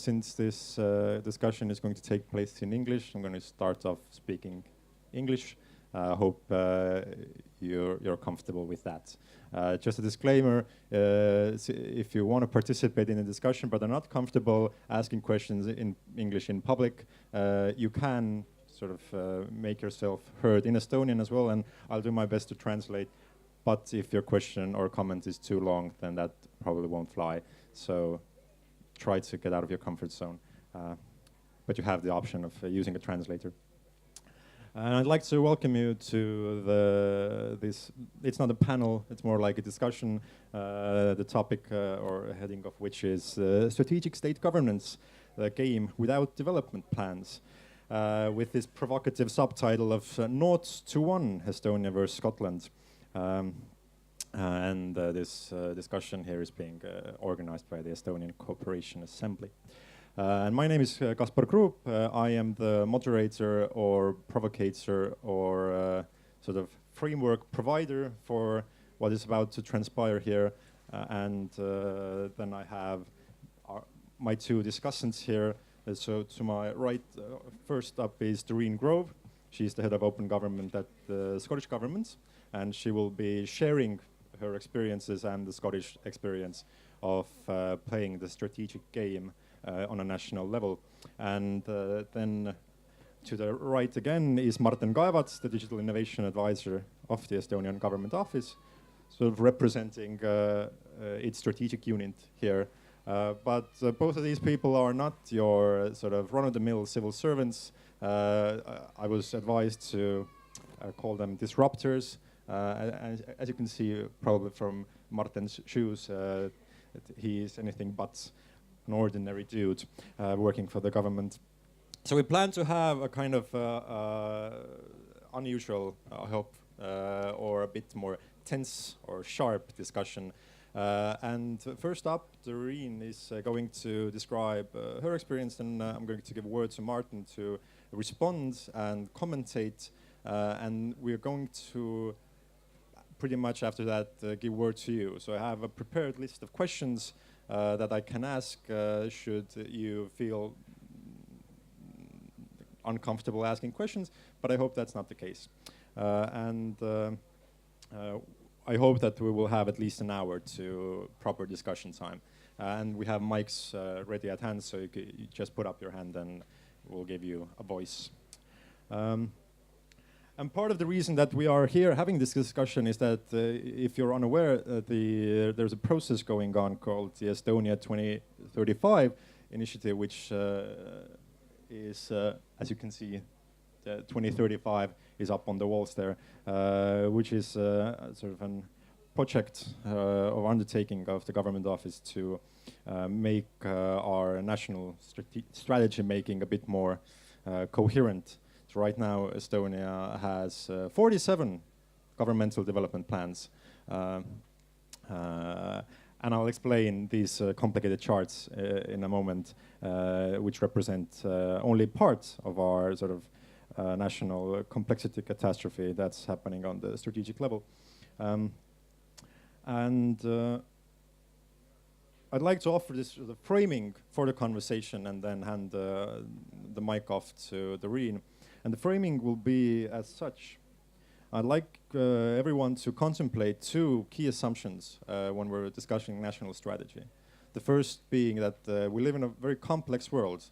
since this discussion is going to take place in English, I'm going to start off speaking English. I hope you're comfortable with that. Just a disclaimer, if you want to participate in a discussion but are not comfortable asking questions in English in public, you can sort of make yourself heard in Estonian as well, and I'll do my best to translate. But if your question or comment is too long, then that probably won't fly. So try to get out of your comfort zone. But you have the option of using a translator. And I'd like to welcome you to this, it's not a panel, it's more like a discussion, the topic or heading of which is strategic state governance, the game without development plans, with this provocative subtitle of 0 to 1, Estonia versus Scotland. This discussion here is being organized by the Estonian Cooperation Assembly. And my name is Kaspar Kruup. I am the moderator or provocator or sort of framework provider for what is about to transpire here. Then I have my two discussants here. So to my right, first up is Doreen Grove. She's the head of open government at the Scottish government, and she will be sharing her experiences and the Scottish experience of playing the strategic game on a national level. And then to the right again is Martin Kaevats, the Digital Innovation Advisor of the Estonian Government Office, sort of representing its strategic unit here. But both of these people are not your sort of run-of-the-mill civil servants. I was advised to call them disruptors. As you can see probably from Martin's shoes, he is anything but an ordinary dude working for the government. So we plan to have a kind of unusual, I hope, or a bit more tense or sharp discussion. And first up, Doreen is going to describe her experience, and I'm going to give a word to Martin to respond and commentate. And we're going to pretty much after that give word to you. So I have a prepared list of questions that I can ask should you feel uncomfortable asking questions, but I hope that's not the case. I hope that we will have at least an hour to proper discussion time. And we have mics ready at hand, so you just put up your hand and we'll give you a voice. And part of the reason that we are here having this discussion is that if you're unaware, there's a process going on called the Estonia 2035 initiative, which is, as you can see, 2035 is up on the walls there, which is sort of a project or undertaking of the government office to make our national strategy making a bit more coherent. Right now, Estonia has 47 governmental development plans. And I'll explain these complicated charts in a moment, which represent only part of our sort of national complexity catastrophe that's happening on the strategic level. I'd like to offer this sort of framing for the conversation and then hand the mic off to Doreen. And the framing will be as such. I'd like everyone to contemplate two key assumptions when we're discussing national strategy. The first being that we live in a very complex world.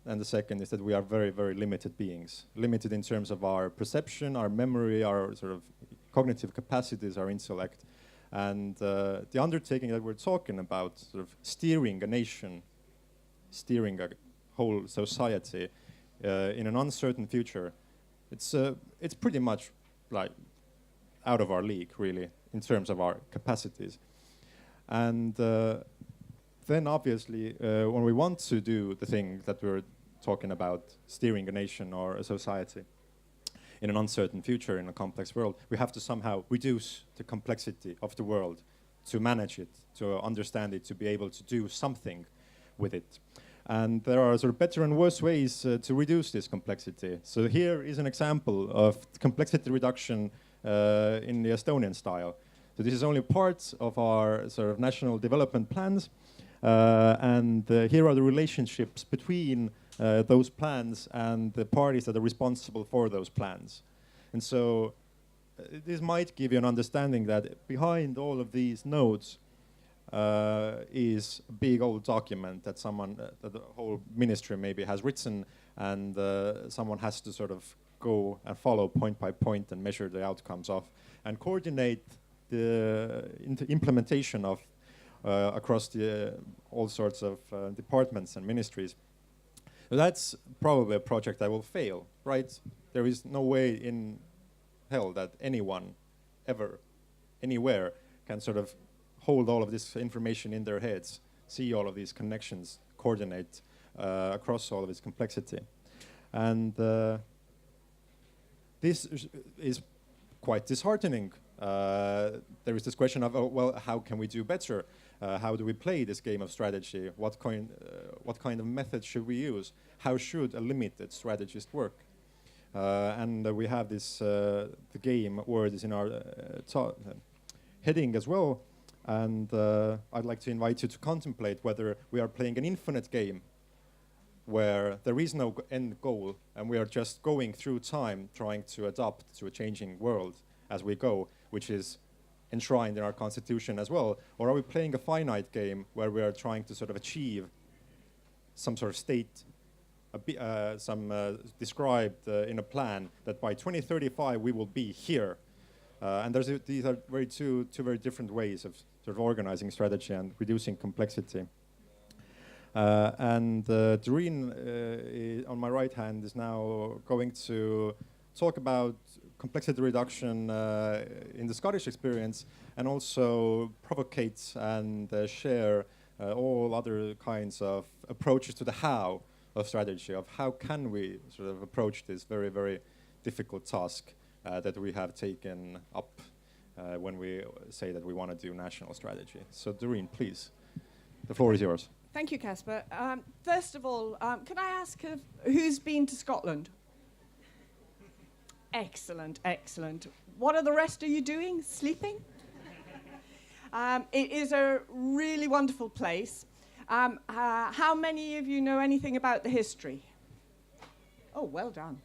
And the second is that we are very, very limited beings. Limited in terms of our perception, our memory, our sort of cognitive capacities, our intellect. And the undertaking that we're talking about, sort of steering a nation, steering a whole society, in an uncertain future, it's pretty much like out of our league, really, in terms of our capacities. And then obviously, when we want to do the thing that we're talking about, steering a nation or a society in an uncertain future, in a complex world, we have to somehow reduce the complexity of the world to manage it, to understand it, to be able to do something with it. And there are sort of better and worse ways to reduce this complexity. So here is an example of complexity reduction in the Estonian style. So this is only part of our sort of national development plans. And here are the relationships between those plans and the parties that are responsible for those plans. And so this might give you an understanding that behind all of these nodes is a big old document that someone, that the whole ministry maybe has written, and someone has to sort of go and follow point by point and measure the outcomes of, and coordinate the implementation of across the all sorts of departments and ministries. So that's probably a project that will fail, right? There is no way in hell that anyone ever, anywhere, can sort of hold all of this information in their heads, see all of these connections, coordinate across all of its complexity. And this is quite disheartening. There is this question of, oh, well, how can we do better? How do we play this game of strategy? What kind of method should we use? How should a limited strategist work? And we have this, the game word is in our heading as well. And I'd like to invite you to contemplate whether we are playing an infinite game where there is no end goal and we are just going through time trying to adapt to a changing world as we go, which is enshrined in our constitution as well. Or are we playing a finite game where we are trying to sort of achieve some sort of state, described in a plan that by 2035 we will be here. And these are two very different ways of sort of organizing strategy and reducing complexity. And Doreen, on my right hand, is now going to talk about complexity reduction in the Scottish experience, and also provocate and share all other kinds of approaches to the how of strategy, of how can we sort of approach this very, very difficult task that we have taken up when we say that we want to do national strategy. So Doreen, please, the floor is yours. Thank you, Casper. First of all, can I ask who's been to Scotland? Excellent, excellent. What are the rest of you doing? Sleeping? It is a really wonderful place. How many of you know anything about the history? Oh, well done.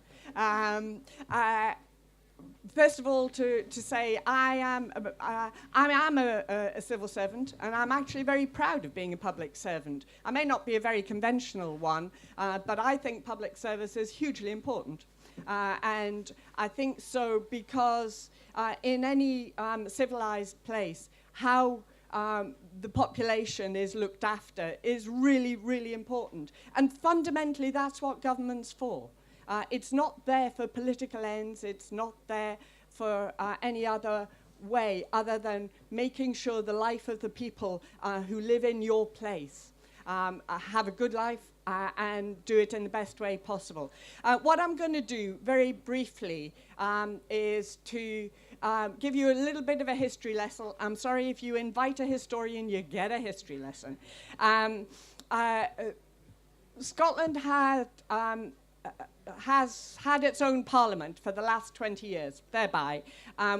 First of all, to say I am a civil servant, and I'm actually very proud of being a public servant. I may not be a very conventional one, but I think public service is hugely important. And I think so because in any civilized place, how the population is looked after is really, really important. And fundamentally, that's what government's for. It's not there for political ends. It's not there for any other way other than making sure the life of the people who live in your place have a good life and do it in the best way possible. What I'm going to do very briefly is to give you a little bit of a history lesson. I'm sorry, if you invite a historian, you get a history lesson. Scotland has had its own parliament for the last 20 years, thereby.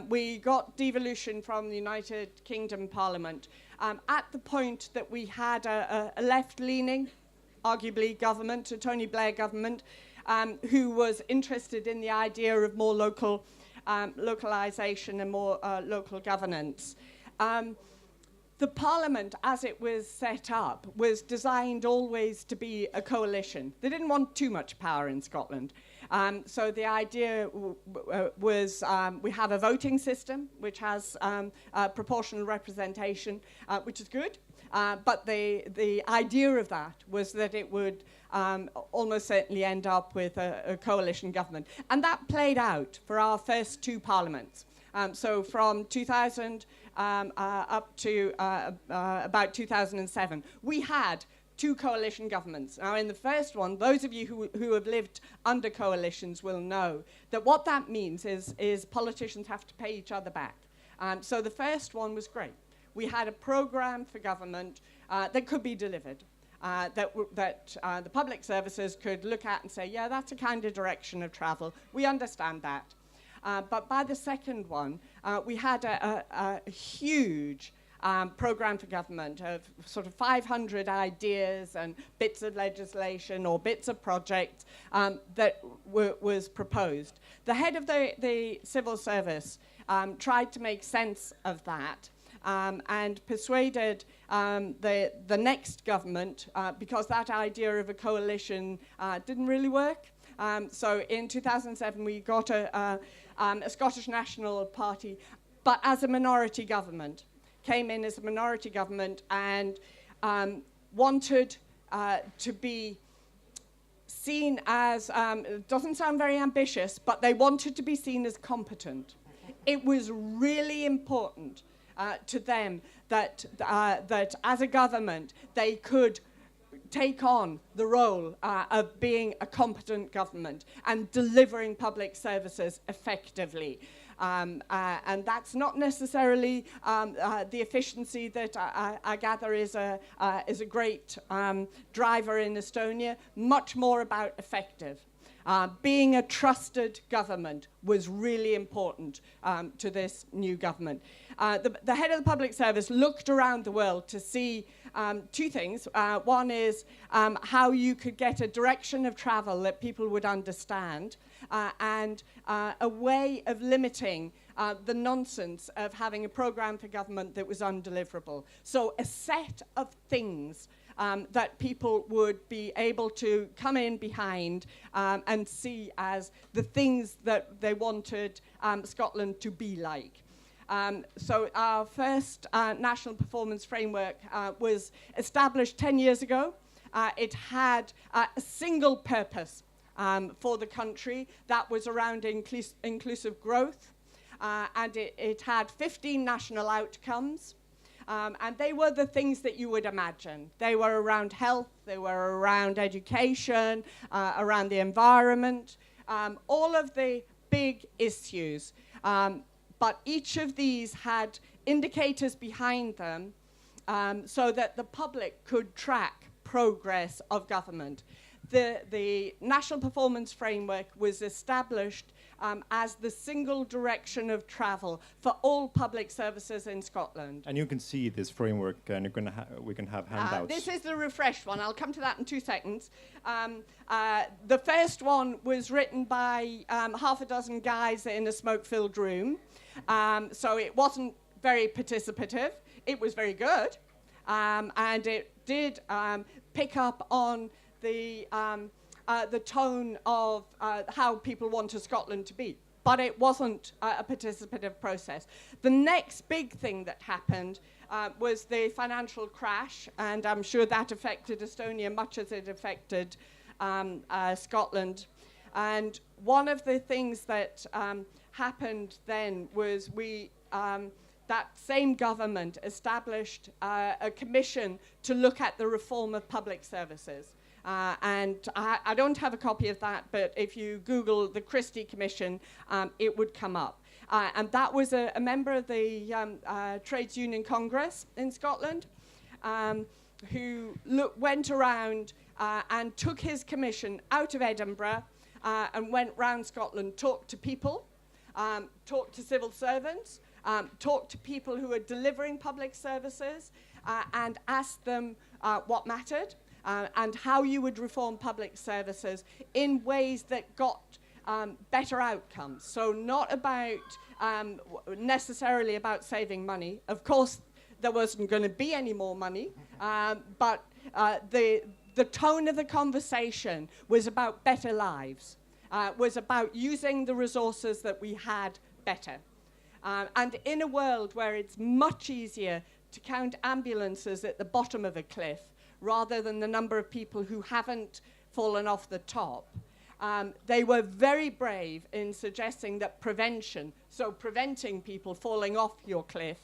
We got devolution from the United Kingdom Parliament at the point that we had a left-leaning, arguably government, a Tony Blair government, who was interested in the idea of more localization and more local governance. The parliament, as it was set up, was designed always to be a coalition. They didn't want too much power in Scotland. So the idea was we have a voting system which has proportional representation, which is good. But the idea of that was that it would almost certainly end up with a coalition government. And that played out for our first two parliaments. So from 2000 up to about 2007, we had two coalition governments. Now, in the first one, those of you who have lived under coalitions will know that what that means is politicians have to pay each other back. So the first one was great. We had a program for government that could be delivered, that the public services could look at and say, yeah, that's a kind of direction of travel. We understand that. But by the second one, we had a huge program for government of sort of 500 ideas and bits of legislation or bits of projects that was proposed. The head of the civil service tried to make sense of that and persuaded the next government, because that idea of a coalition didn't really work. So in 2007 we got a Scottish National Party, but as a minority government, came in as a minority government and wanted to be seen as, it doesn't sound very ambitious, but they wanted to be seen as competent. It was really important to them that as a government they could take on the role of being a competent government and delivering public services effectively. And that's not necessarily the efficiency that I gather is a great driver in Estonia, much more about effective. Being a trusted government was really important to this new government. The head of the public service looked around the world to see two things. One is how you could get a direction of travel that people would understand, and a way of limiting the nonsense of having a program for government that was undeliverable. So a set of things that people would be able to come in behind and see as the things that they wanted Scotland to be like. So our first national performance framework was established 10 years ago. It had a single purpose for the country that was around inclusive growth, and it had 15 national outcomes. And they were the things that you would imagine. They were around health, they were around education, around the environment, all of the big issues. But each of these had indicators behind them so that the public could track progress of government. The National Performance Framework was established as the single direction of travel for all public services in Scotland. And you can see this framework, and we can have handouts. This is the refreshed one. I'll come to that in 2 seconds. The first one was written by half a dozen guys in a smoke-filled room. So it wasn't very participative. It was very good. And it did pick up on the tone of how people wanted Scotland to be. But it wasn't a participative process. The next big thing that happened was the financial crash, and I'm sure that affected Estonia much as it affected Scotland. And one of the things that happened then was that same government established a commission to look at the reform of public services. And I don't have a copy of that, but if you Google the Christie Commission, it would come up. And that was a member of the Trades Union Congress in Scotland who went around and took his commission out of Edinburgh and went round Scotland, talked to people, talked to civil servants, talked to people who were delivering public services, and asked them what mattered. And how you would reform public services in ways that got better outcomes. So not about necessarily about saving money. Of course, there wasn't going to be any more money, but the tone of the conversation was about better lives, was about using the resources that we had better. And in a world where it's much easier to count ambulances at the bottom of a cliff rather than the number of people who haven't fallen off the top, they were very brave in suggesting that prevention, so preventing people falling off your cliff,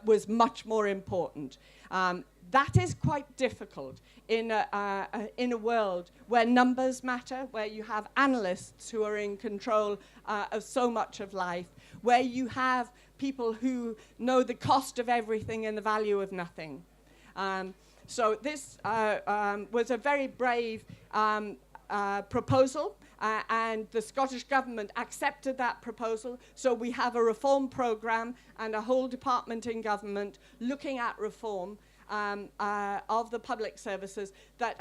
was much more important. That is quite difficult in a world where numbers matter, where you have analysts who are in control of so much of life, where you have people who know the cost of everything and the value of nothing. So this was a very brave proposal, and the Scottish Government accepted that proposal. So we have a reform programme and a whole department in government looking at reform of the public services that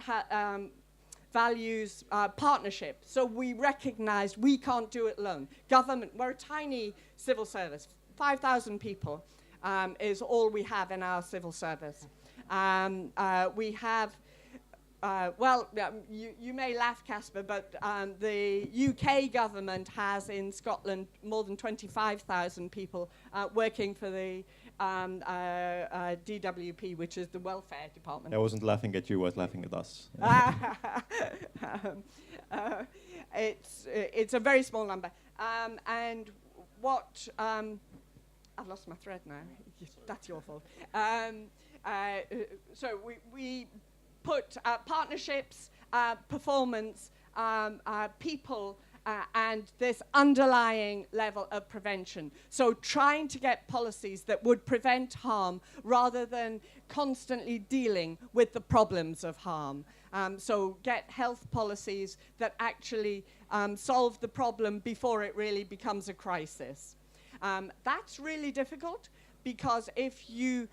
values partnership. So we recognise we can't do it alone. Government, we're a tiny civil service. 5,000 people is all we have in our civil service. We have, you may laugh, Casper, but the UK government has in Scotland more than 25,000 people working for the DWP, which is the welfare department. I wasn't laughing at you, I was laughing at us. It's a very small number. And what, I've lost my thread now. That's your fault. So we put partnerships, performance, people, and this underlying level of prevention. So trying to get policies that would prevent harm rather than constantly dealing with the problems of harm. So get health policies that actually solve the problem before it really becomes a crisis. That's really difficult, because if you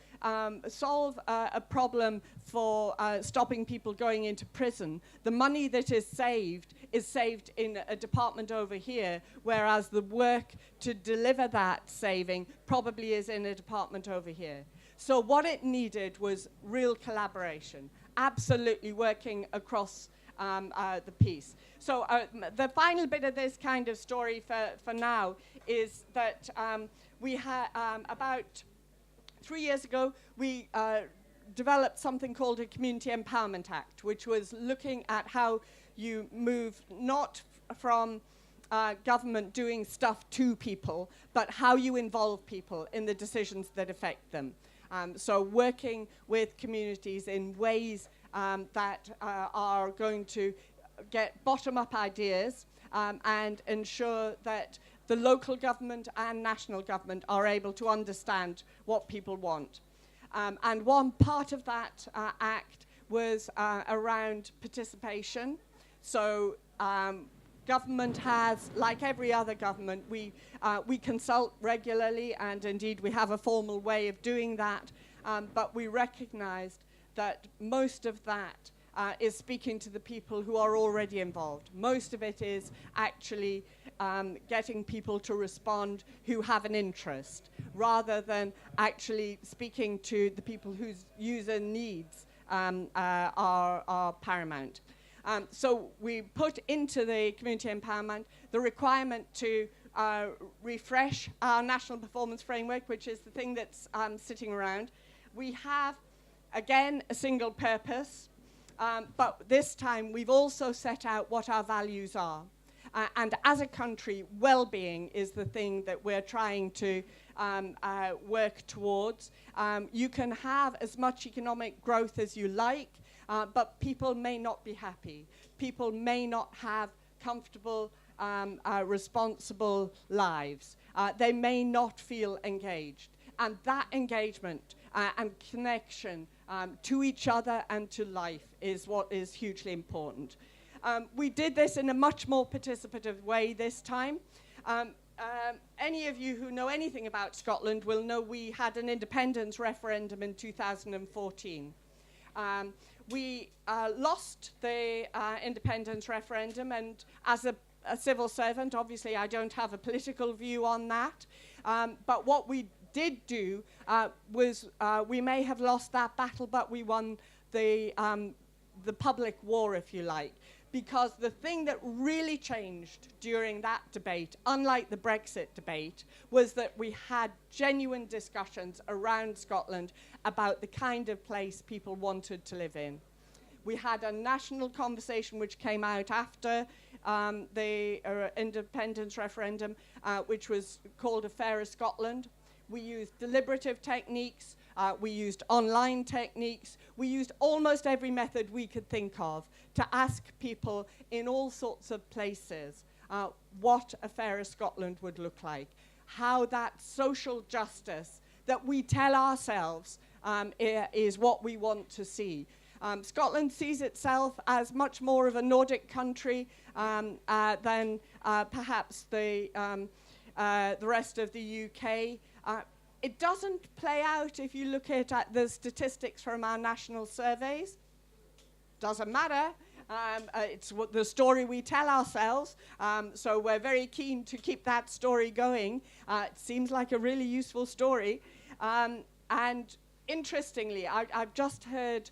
solve a problem for stopping people going into prison, the money that is saved in a department over here, whereas the work to deliver that saving probably is in a department over here. So what it needed was real collaboration, absolutely working across the piece. So the final bit of this kind of story for now is that we had about 3 years ago, we developed something called a Community Empowerment Act, which was looking at how you move not from government doing stuff to people, but how you involve people in the decisions that affect them. So working with communities in ways that are going to get bottom-up ideas and ensure that the local government and national government are able to understand what people want. And one part of that act was around participation. So government has, like every other government, we consult regularly, and indeed we have a formal way of doing that, but we recognized that most of that is speaking to the people who are already involved. Most of it is actually getting people to respond who have an interest, rather than actually speaking to the people whose user needs are paramount. So we put into the community empowerment the requirement to refresh our national performance framework, which is the thing that's sitting around. We have, again, a single purpose, but this time we've also set out what our values are. And as a country, well-being is the thing that we're trying to work towards. You can have as much economic growth as you like, but people may not be happy. People may not have comfortable, responsible lives. They may not feel engaged. And that engagement and connection to each other and to life is what is hugely important. We did this in a much more participative way this time. Any of you who know anything about Scotland will know we had an independence referendum in 2014. We lost the independence referendum, and as a civil servant, obviously I don't have a political view on that, but what we did do was we may have lost that battle, but we won the public war, if you like. Because the thing that really changed during that debate, unlike the Brexit debate, was that we had genuine discussions around Scotland about the kind of place people wanted to live in. We had a national conversation which came out after the independence referendum, which was called A Fairer Scotland. We used deliberative techniques, we used online techniques, we used almost every method we could think of to ask people in all sorts of places what a fairer Scotland would look like, how that social justice that we tell ourselves is what we want to see. Scotland sees itself as much more of a Nordic country than perhaps the rest of the UK. It doesn't play out if you look at the statistics from our national surveys. Doesn't matter. It's the story we tell ourselves, so we're very keen to keep that story going. It seems like a really useful story. And interestingly, I've just heard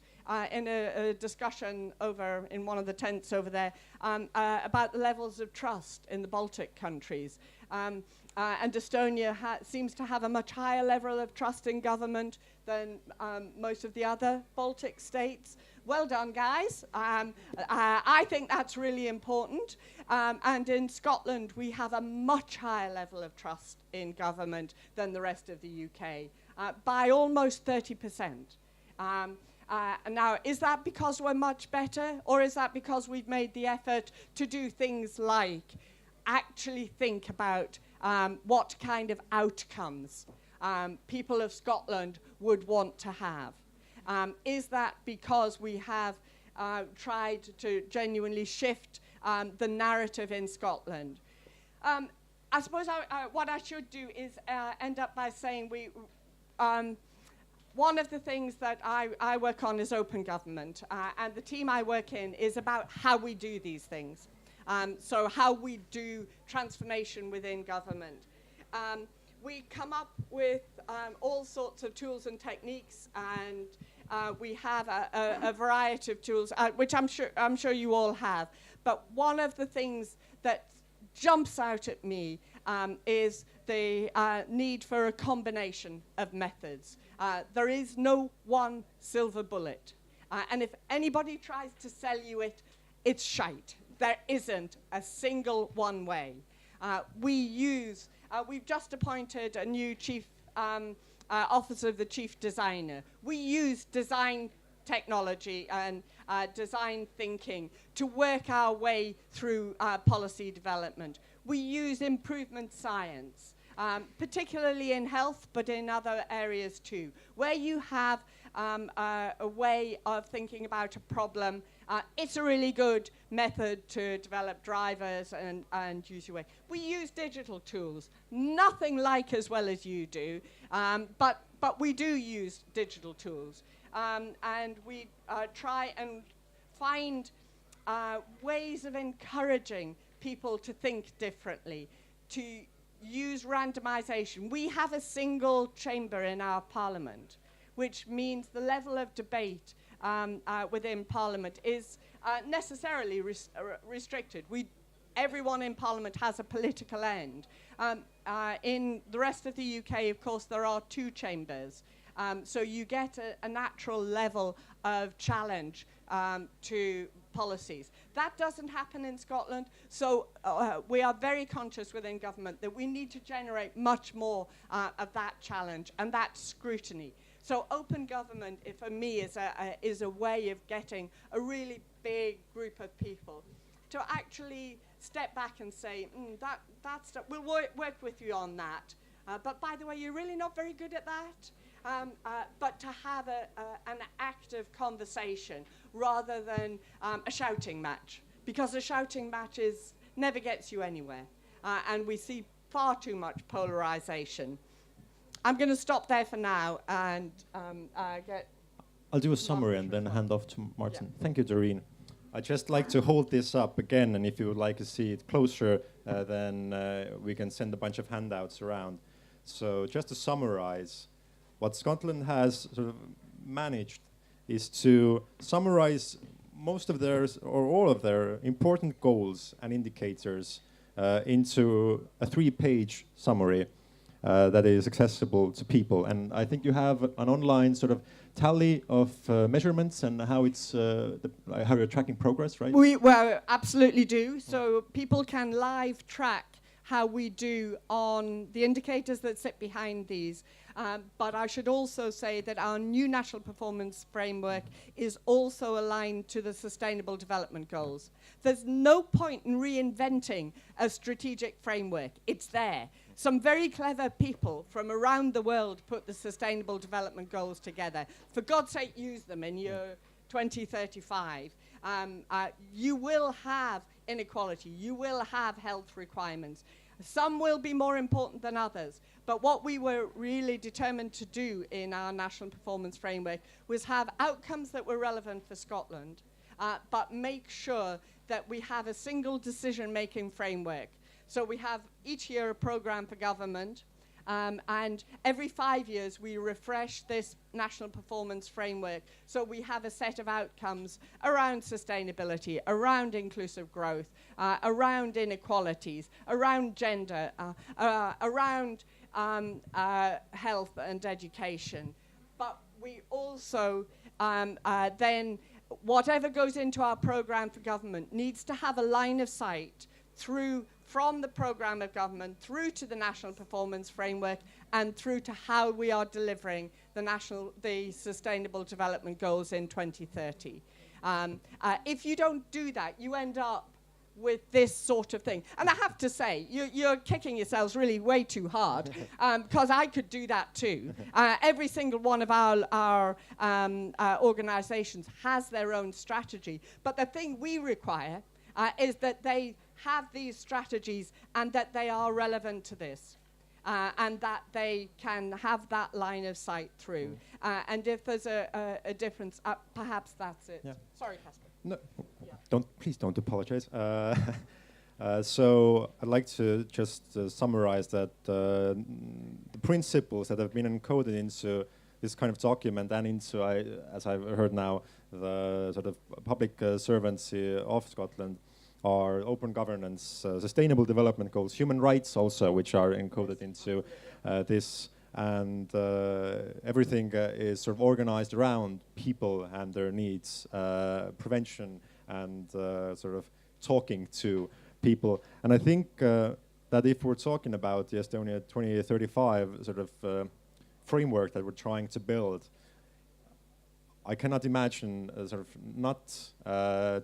in a discussion over in one of the tents over there about the levels of trust in the Baltic countries. And Estonia seems to have a much higher level of trust in government than most of the other Baltic states. Well done, guys. I think that's really important. And in Scotland, we have a much higher level of trust in government than the rest of the UK, by almost 30%. Now, is that because we're much better, or is that because we've made the effort to do things like actually think about what kind of outcomes people of Scotland would want to have? Is that because we have tried to genuinely shift the narrative in Scotland? I suppose what I should do is end up by saying one of the things that I work on is open government, and the team I work in is about how we do these things. So how we do transformation within government. We come up with all sorts of tools and techniques, and we have a variety of tools, which I'm sure you all have. But one of the things that jumps out at me is the need for a combination of methods. There is no one silver bullet. And if anybody tries to sell you it, it's shite. There isn't a single one way. We've just appointed a new chief office of the chief designer. We use design technology and design thinking to work our way through policy development. We use improvement science, particularly in health, but in other areas too, where you have a way of thinking about a problem. It's a really good method to develop drivers and use your way. We use digital tools, nothing like as well as you do, but we do use digital tools. And we try and find ways of encouraging people to think differently, to use randomization. We have a single chamber in our parliament, which means the level of debate within Parliament is necessarily restricted. Everyone in Parliament has a political end. In the rest of the UK, of course, there are two chambers. So you get a natural level of challenge to policies. That doesn't happen in Scotland, so we are very conscious within government that we need to generate much more of that challenge and that scrutiny. So open government, for me, is a way of getting a really big group of people to actually step back and say, we'll work with you on that. But by the way, you're really not very good at that. But to have an active conversation rather than a shouting match, because a shouting match never gets you anywhere. And we see far too much polarization. I'm going to stop there for now and I'll do a summary and then hand off to Martin. Yeah. Thank you, Doreen. I'd just like to hold this up again, and if you would like to see it closer, then we can send a bunch of handouts around. So just to summarize, what Scotland has sort of managed is to summarize most of their, or all of their, important goals and indicators into a 3-page summary that is accessible to people. And I think you have an online sort of tally of measurements and how it's how you're tracking progress, right? We absolutely do. So people can live track how we do on the indicators that sit behind these. But I should also say that our new national performance framework is also aligned to the Sustainable Development Goals. There's no point in reinventing a strategic framework. It's there. Some very clever people from around the world put the Sustainable Development Goals together. For God's sake, use them in your 2035, you will have inequality, you will have health requirements. Some will be more important than others. But what we were really determined to do in our national performance framework was have outcomes that were relevant for Scotland, but make sure that we have a single decision-making framework. So we have each year a programme for government, and every 5 years we refresh this national performance framework. So we have a set of outcomes around sustainability, around inclusive growth, around inequalities, around gender, around health and education. But we also then, whatever goes into our programme for government needs to have a line of sight through from the programme of government through to the national performance framework and through to how we are delivering the sustainable development goals in 2030. If you don't do that, you end up with this sort of thing. And I have to say, you're kicking yourselves really way too hard, because I could do that too. Every single one of our organisations has their own strategy. But the thing we require is that they have these strategies and that they are relevant to this. And that they can have that line of sight through. And if there's a difference, perhaps that's it. Yeah. Sorry, Casper. No, please don't apologize. So I'd like to just summarize that the principles that have been encoded into this kind of document and into, as I've heard now, the sort of public servancy of Scotland are open governance, sustainable development goals, human rights also, which are encoded into this, and everything is sort of organized around people and their needs, prevention and sort of talking to people. And I think that if we're talking about the Estonia 2035 sort of framework that we're trying to build, I cannot imagine sort of not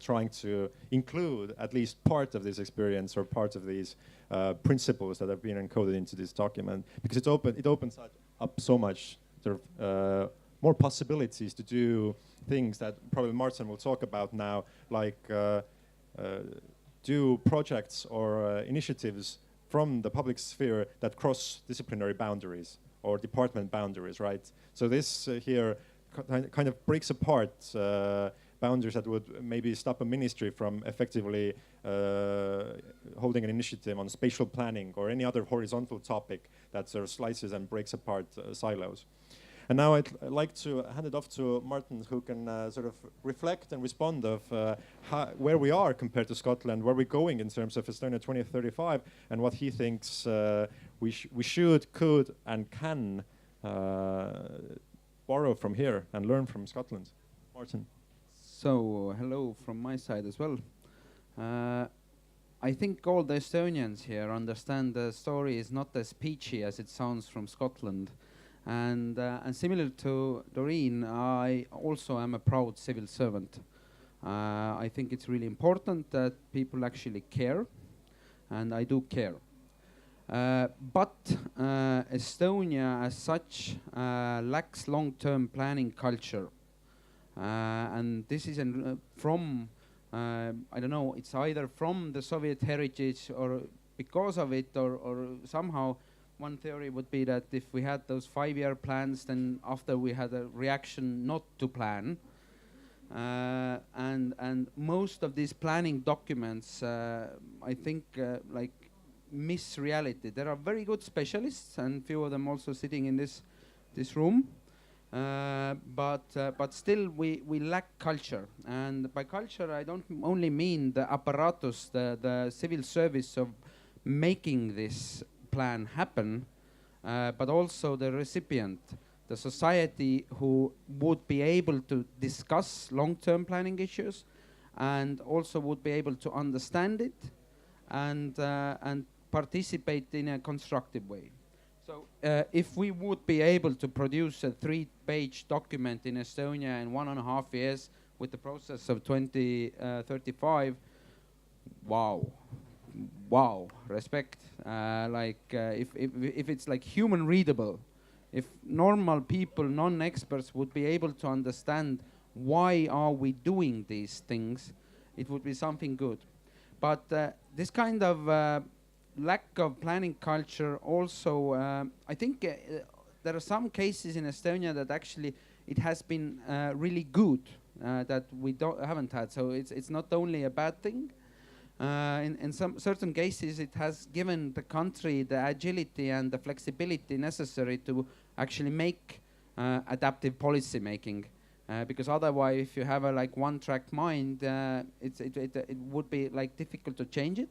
trying to include at least part of this experience or part of these principles that have been encoded into this document, because it opens up so much sort of more possibilities to do things that probably Martin will talk about now, like do projects or initiatives from the public sphere that cross disciplinary boundaries or department boundaries, right? So this here kind of breaks apart boundaries that would maybe stop a ministry from effectively holding an initiative on spatial planning or any other horizontal topic that sort of slices and breaks apart silos. And now I'd like to hand it off to Martin, who can sort of reflect and respond of where we are compared to Scotland, where we're going in terms of Estonia 2035, and what he thinks we should, could, and can borrow from here and learn from Scotland. Martin. So, hello from my side as well. I think all the Estonians here understand the story is not as peachy as it sounds from Scotland. And similar to Doreen, I also am a proud civil servant. I think it's really important that people actually care, and I do care. But Estonia as such lacks long-term planning culture. And this is from, I don't know, it's either from the Soviet heritage or because of it, or somehow one theory would be that if we had those 5-year plans, then after we had a reaction not to plan. And most of these planning documents, I think, like, miss reality. There are very good specialists, and few of them also sitting in this room. But still we lack culture. And by culture, I don't only mean the apparatus, the civil service of making this plan happen, but also the recipient, the society who would be able to discuss long-term planning issues and also would be able to understand it and participate in a constructive way. So if we would be able to produce a 3-page document in Estonia in 1.5 years with the process of 2035, wow, respect. If it's like human readable, if normal people, non-experts would be able to understand why are we doing these things, it would be something good. But this kind of lack of planning culture also, I think there are some cases in Estonia that actually it has been really good that we haven't had. So it's not only a bad thing. In some certain cases, it has given the country the agility and the flexibility necessary to actually make adaptive policy making. Because otherwise, if you have a like one-track mind, it would be like difficult to change it.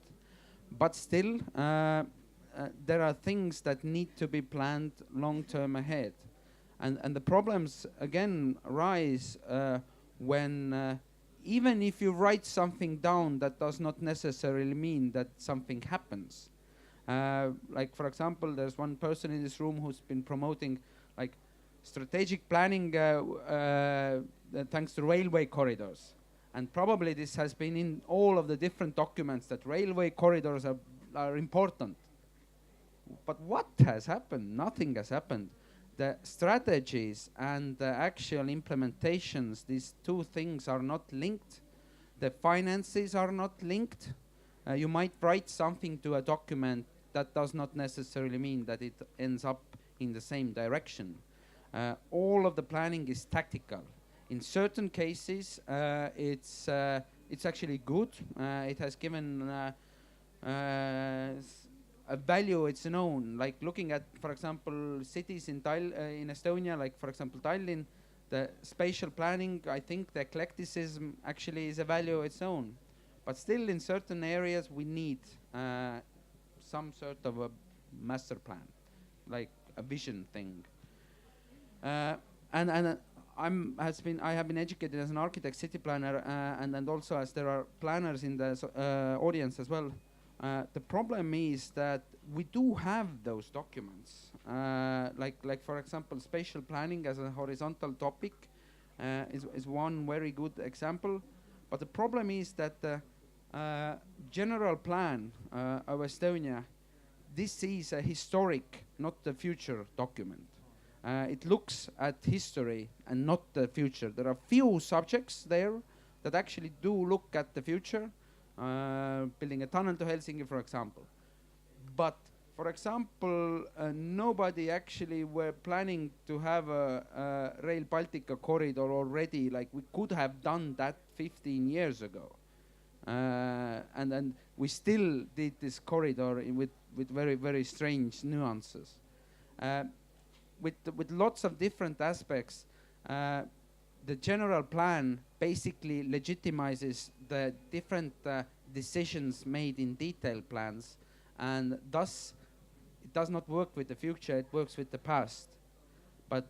But still, there are things that need to be planned long-term ahead, and the problems again rise when even if you write something down, that does not necessarily mean that something happens. Like for example, there's one person in this room who's been promoting like strategic planning thanks to railway corridors. And probably this has been in all of the different documents that railway corridors are important. But what has happened? Nothing has happened. The strategies and the actual implementations, these two things are not linked. The finances are not linked. You might write something to a document, that does not necessarily mean that it ends up in the same direction. All of the planning is tactical. In certain cases, it's actually good. It has given a value its own. Like looking at, for example, cities in Estonia, like for example Tallinn, the spatial planning, I think the eclecticism actually is a value its own. But still, in certain areas, we need some sort of a master plan, like a vision thing. And I have been educated as an architect, city planner, and also as there are planners in the audience as well. The problem is that we do have those documents, like for example, spatial planning as a horizontal topic is one very good example. But the problem is that the general plan of Estonia, this is a historic, not the future document. It looks at history and not the future. There are few subjects there that actually do look at the future, building a tunnel to Helsinki, for example. But, for example, nobody actually were planning to have a Rail Baltica corridor already. Like we could have done that 15 years ago. And then we still did this corridor with very, very strange nuances. With lots of different aspects, the general plan basically legitimizes the different decisions made in detailed plans, and thus it does not work with the future, it works with the past. But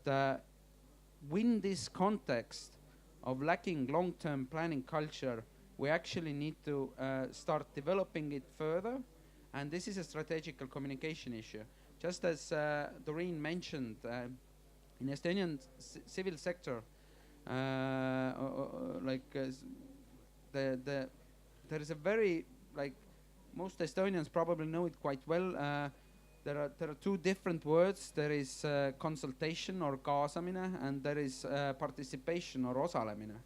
in this context of lacking long-term planning culture, we actually need to start developing it further, and this is a strategical communication issue. Just as Doreen mentioned, in Estonian civil sector, there is a very, like most Estonians probably know it quite well. There are two different words. There is consultation or kaasamine, and there is participation or osalemine.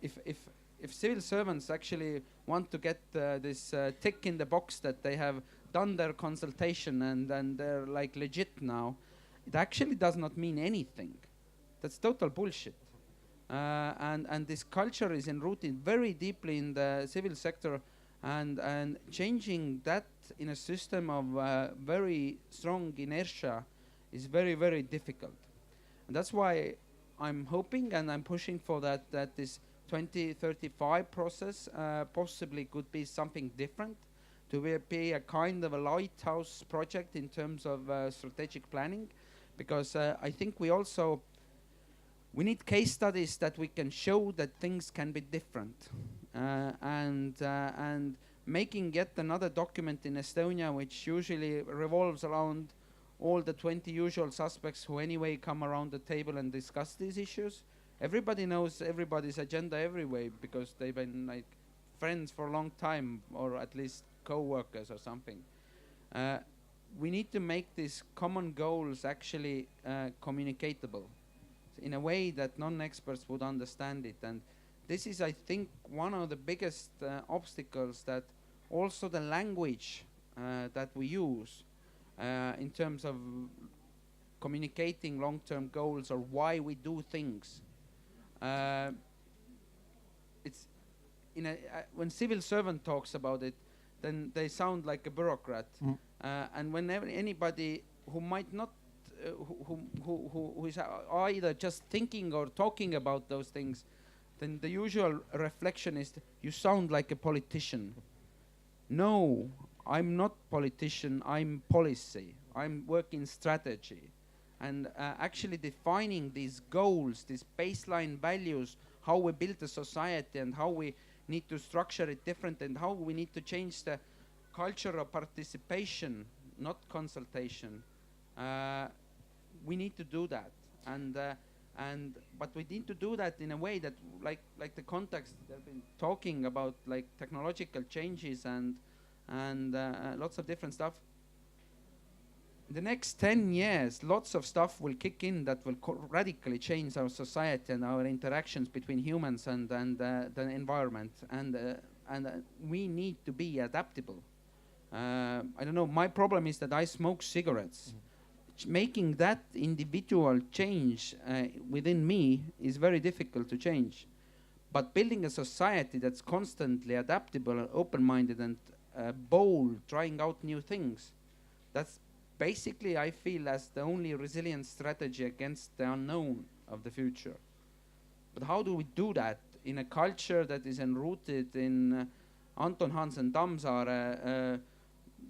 If civil servants actually want to get this tick in the box that they have done their consultation and they're like legit now, it actually does not mean anything. That's total bullshit. And this culture is enrooted very deeply in the civil sector, and changing that in a system of very strong inertia is very, very difficult. And that's why I'm hoping and I'm pushing for that this 2035 process possibly could be something different, to be a kind of a lighthouse project in terms of strategic planning, because I think we need case studies that we can show that things can be different, and making yet another document in Estonia which usually revolves around all the 20 usual suspects who anyway come around the table and discuss these issues. Everybody knows everybody's agenda everywhere because they've been like friends for a long time, or at least co-workers or something. We need to make these common goals actually communicatable. in a way that non-experts would understand it. And this is, I think, one of the biggest obstacles, that also the language that we use in terms of communicating long-term goals or why we do things. It's when civil servant talks about it, then they sound like a bureaucrat. And whenever anybody who might not, who is either just thinking or talking about those things, then the usual reflection is, you sound like a politician. No, I'm not politician, I'm policy. I'm working strategy. And actually defining these goals, these baseline values, how we build a society and how we need to structure it different, and how we need to change the culture of participation, not consultation. We need to do that, but we need to do that in a way that, like the context they've been talking about, like technological changes and lots of different stuff. The next 10 years, lots of stuff will kick in that will radically change our society and our interactions between humans and the environment. And we need to be adaptable. I don't know, my problem is that I smoke cigarettes. Making that individual change within me is very difficult to change. But building a society that's constantly adaptable, open-minded and bold, trying out new things, that's basically, I feel, as the only resilient strategy against the unknown of the future. But how do we do that in a culture that is enrooted in Anton Hansen Tammsaare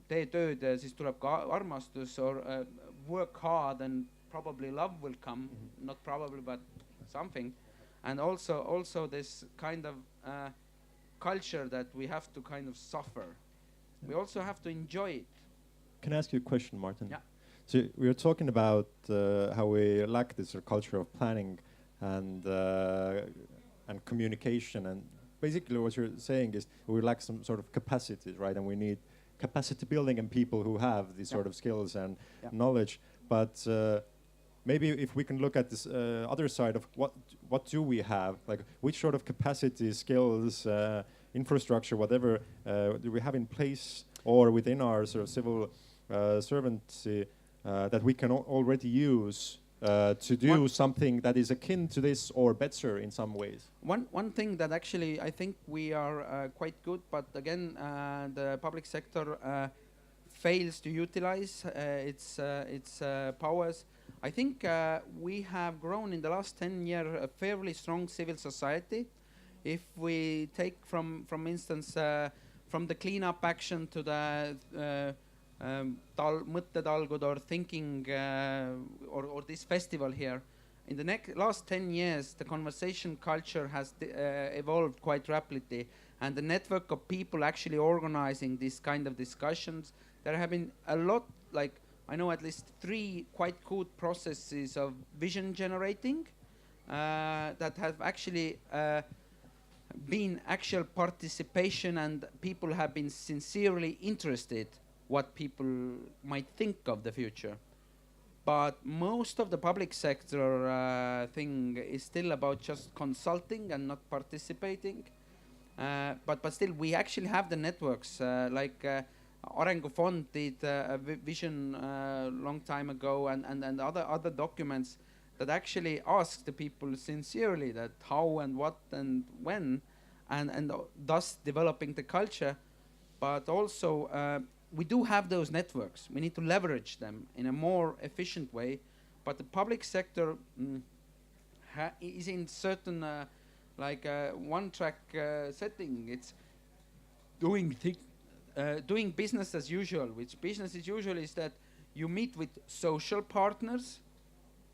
tee tööd ja siis tuleb ka armastus, or work hard and probably love will come, not probably but something. And also this kind of culture that we have to kind of suffer. We also have to enjoy it. Can I ask you a question, Martin? Yeah. So we were talking about how we lack this culture of planning and communication, and basically what you're saying is we lack some sort of capacities, right? And we need capacity building and people who have these sort of skills and knowledge. But maybe if we can look at this other side of what do we have, like which sort of capacity, skills, infrastructure, whatever do we have in place or within our sort of civil servancy that we can already use to do something that is akin to this or better in some ways. One thing that actually I think we are quite good, but again the public sector fails to utilize its powers. I think we have grown in the last 10 years a fairly strong civil society. If we take from instance from the cleanup action to the mõttetalgud or thinking or this festival here, in the last 10 years the conversation culture has evolved quite rapidly, and the network of people actually organizing these kind of discussions. There have been a lot, like I know at least 3 quite good processes of vision generating that have actually been actual participation, and people have been sincerely interested what people might think of the future. But most of the public sector thing is still about just consulting and not participating. But still we actually have the networks like Arengufond did a vision long time ago, and other documents that actually ask the people sincerely that how and what and when, and thus developing the culture. But also we do have those networks. We need to leverage them in a more efficient way. But the public sector is in certain one-track setting. It's doing business as usual, which business as usual is that you meet with social partners.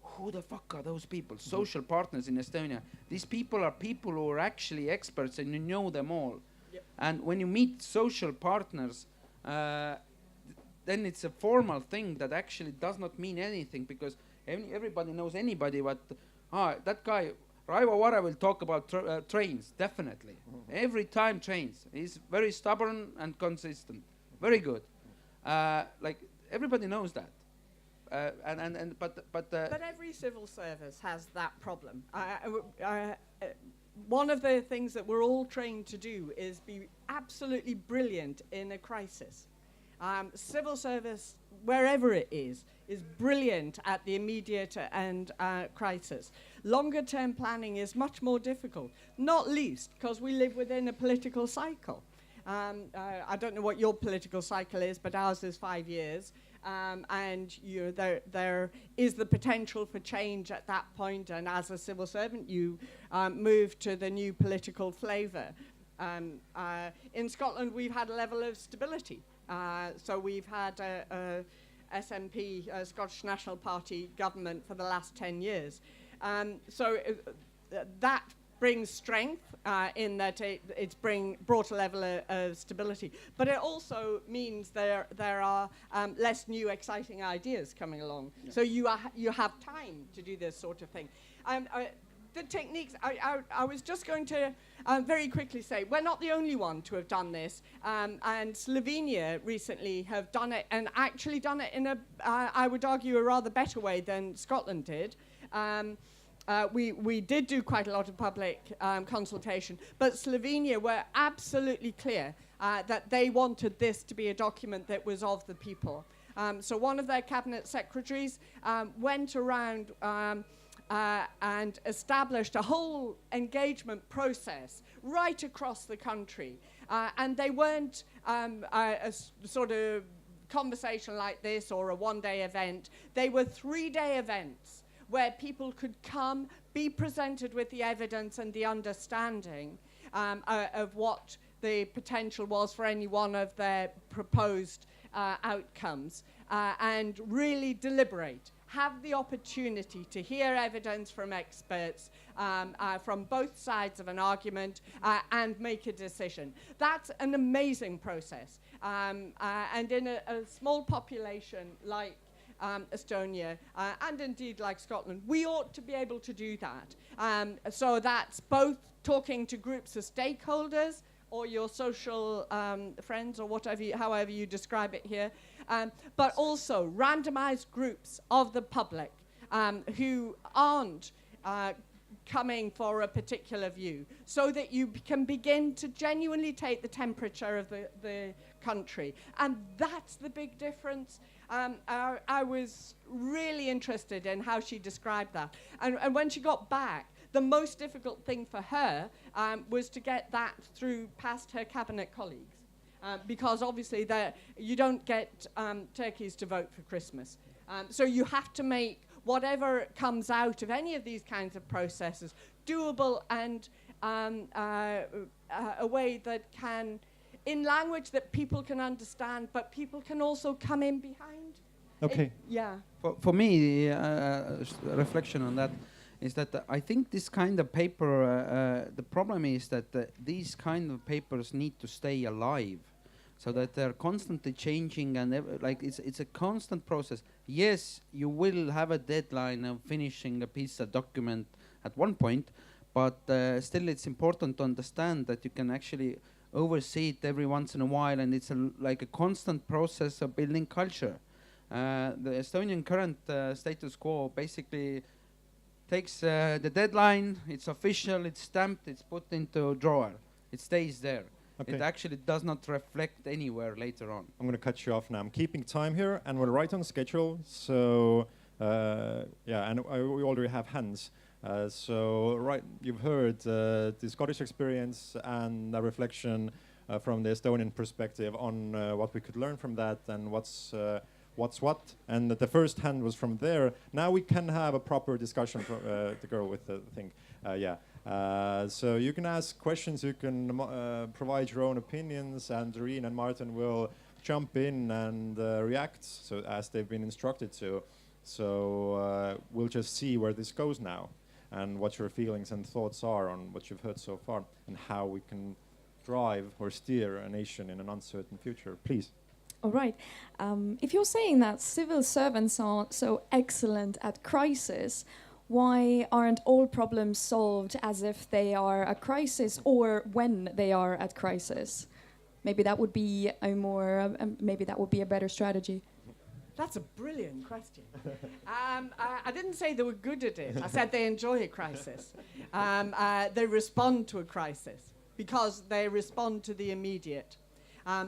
Who the fuck are those people? Social partners in Estonia. These people are people who are actually experts and you know them all. Yep. And when you meet social partners, then it's a formal thing that actually does not mean anything, because everybody knows anybody. But that guy, Raivo Vare, will talk about trains, definitely. Every time trains. He's very stubborn and consistent. Very good. Like everybody knows that. But every civil service has that problem. One of the things that we're all trained to do is be absolutely brilliant in a crisis. Civil service, wherever it is brilliant at the immediate and crisis. Longer term planning is much more difficult, not least because we live within a political cycle. I don't know what your political cycle is, but ours is 5 years. And there is the potential for change at that point, and as a civil servant you move to the new political flavour. In Scotland we've had a level of stability, so we've had a SNP, Scottish National Party government for the last 10 years. That brings strength in that it's brought a level of stability. But it also means there are less new exciting ideas coming along. Yeah. So you have time to do this sort of thing. The techniques, I was just going to very quickly say, we're not the only one to have done this. And Slovenia recently have done it, and actually done it in I would argue, a rather better way than Scotland did. We did do quite a lot of public consultation, but Slovenia were absolutely clear that they wanted this to be a document that was of the people. So one of their cabinet secretaries went around and established a whole engagement process right across the country. And they weren't a sort of conversation like this or a one-day event. They were 3-day events where people could come, be presented with the evidence and the understanding of what the potential was for any one of their proposed outcomes, and really deliberate, have the opportunity to hear evidence from experts from both sides of an argument, and make a decision. That's an amazing process. And in a small population like Estonia, and indeed like Scotland, we ought to be able to do that. So that's both talking to groups of stakeholders or your social friends or however you describe it here, but also randomized groups of the public who aren't coming for a particular view, so that you can begin to genuinely take the temperature of the country. And that's the big difference. I was really interested in how she described that. And when she got back, the most difficult thing for her was to get that through past her cabinet colleagues. Because obviously you don't get turkeys to vote for Christmas. So you have to make whatever comes out of any of these kinds of processes doable, and a way that can, in language that people can understand, but people can also come in behind. Okay. Yeah. For me, reflection on that is that I think this kind of paper, the problem is that these kind of papers need to stay alive, so that they're constantly changing, and it's a constant process. Yes, you will have a deadline of finishing a piece of document at one point, but still it's important to understand that you can actually oversee it every once in a while, and it's like a constant process of building culture. The Estonian current status quo basically takes the deadline, it's official, it's stamped, it's put into a drawer, it stays there. Okay. It actually does not reflect anywhere later on. I'm going to cut you off now. I'm keeping time here, and we're right on schedule. So, and we already have hands. You've heard the Scottish experience and a reflection from the Estonian perspective on what we could learn from that and what's what. And the first hand was from there. Now we can have a proper discussion. The girl with the thing. So you can ask questions, you can provide your own opinions, and Doreen and Martin will jump in and react as they've been instructed to. So we'll just see where this goes now, and what your feelings and thoughts are on what you've heard so far, and how we can drive or steer a nation in an uncertain future. Please. All right. If you're saying that civil servants are so excellent at crisis, why aren't all problems solved as if they are a crisis, or when they are at crisis? Maybe that would be a better strategy. That's a brilliant question. I didn't say they were good at it. I said they enjoy a crisis. They respond to a crisis because they respond to the immediate.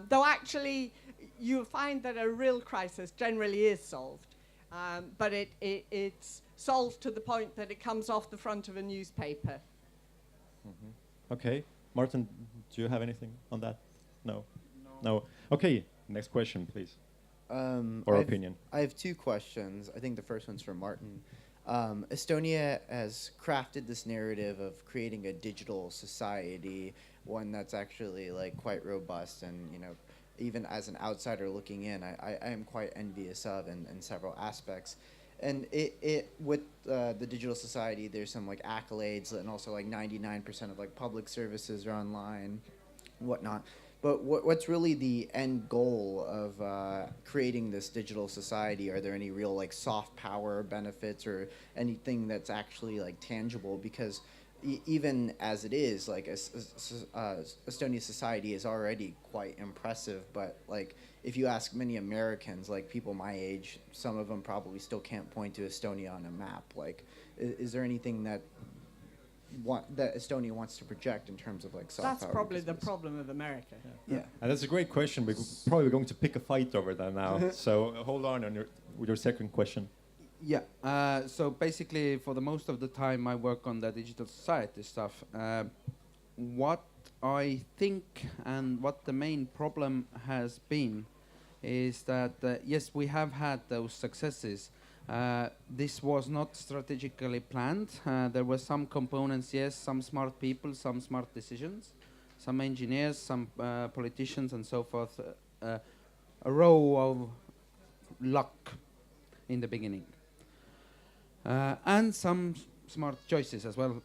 Though actually, you find that a real crisis generally is solved, but it's solved to the point that it comes off the front of a newspaper. Okay, Martin, do you have anything on that? No. Okay, next question, please. Or opinion. I have two questions. I think the first one's for Martin. Estonia has crafted this narrative of creating a digital society, one that's actually like quite robust, and even as an outsider looking in, I am quite envious of in several aspects. And it with the digital society, there's some like accolades, and also like 99% of like public services are online, whatnot. But what's really the end goal of creating this digital society? Are there any real like soft power benefits or anything that's actually like tangible? Because even as it is, like Estonian society is already quite impressive. But like if you ask many Americans, like people my age, some of them probably still can't point to Estonia on a map. Like, is there anything that Estonia wants to project in terms of like soft power? That's probably the problem of America. Yeah. And that's a great question. We're probably going to pick a fight over that now. So hold on with your second question. Yeah. So basically, for the most of the time, I work on the digital society stuff. What I think and what the main problem has been is that yes, we have had those successes. This was not strategically planned. There were some components, yes, some smart people, some smart decisions, some engineers, some politicians and so forth. A row of luck in the beginning. And some smart choices as well.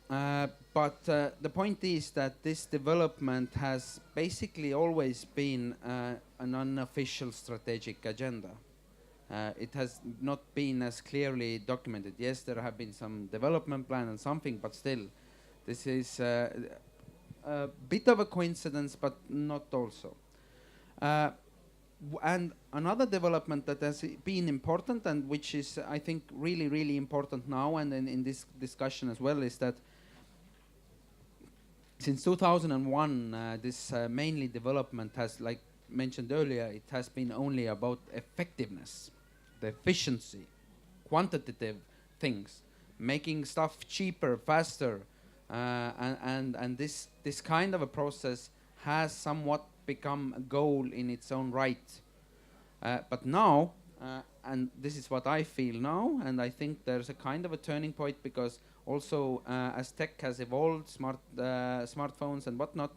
But the point is that this development has basically always been an unofficial strategic agenda. It has not been as clearly documented. Yes, there have been some development plan and something, but still, this is a bit of a coincidence, but not also. And another development that has been important and which is, I think, really, really important now and in this discussion as well is that since 2001, this mainly development has, like mentioned earlier, it has been only about effectiveness, the efficiency, quantitative things, making stuff cheaper, faster, and this kind of a process has somewhat become a goal in its own right. But now, and this is what I feel now, and I think there's a kind of a turning point because also as tech has evolved, smartphones and whatnot,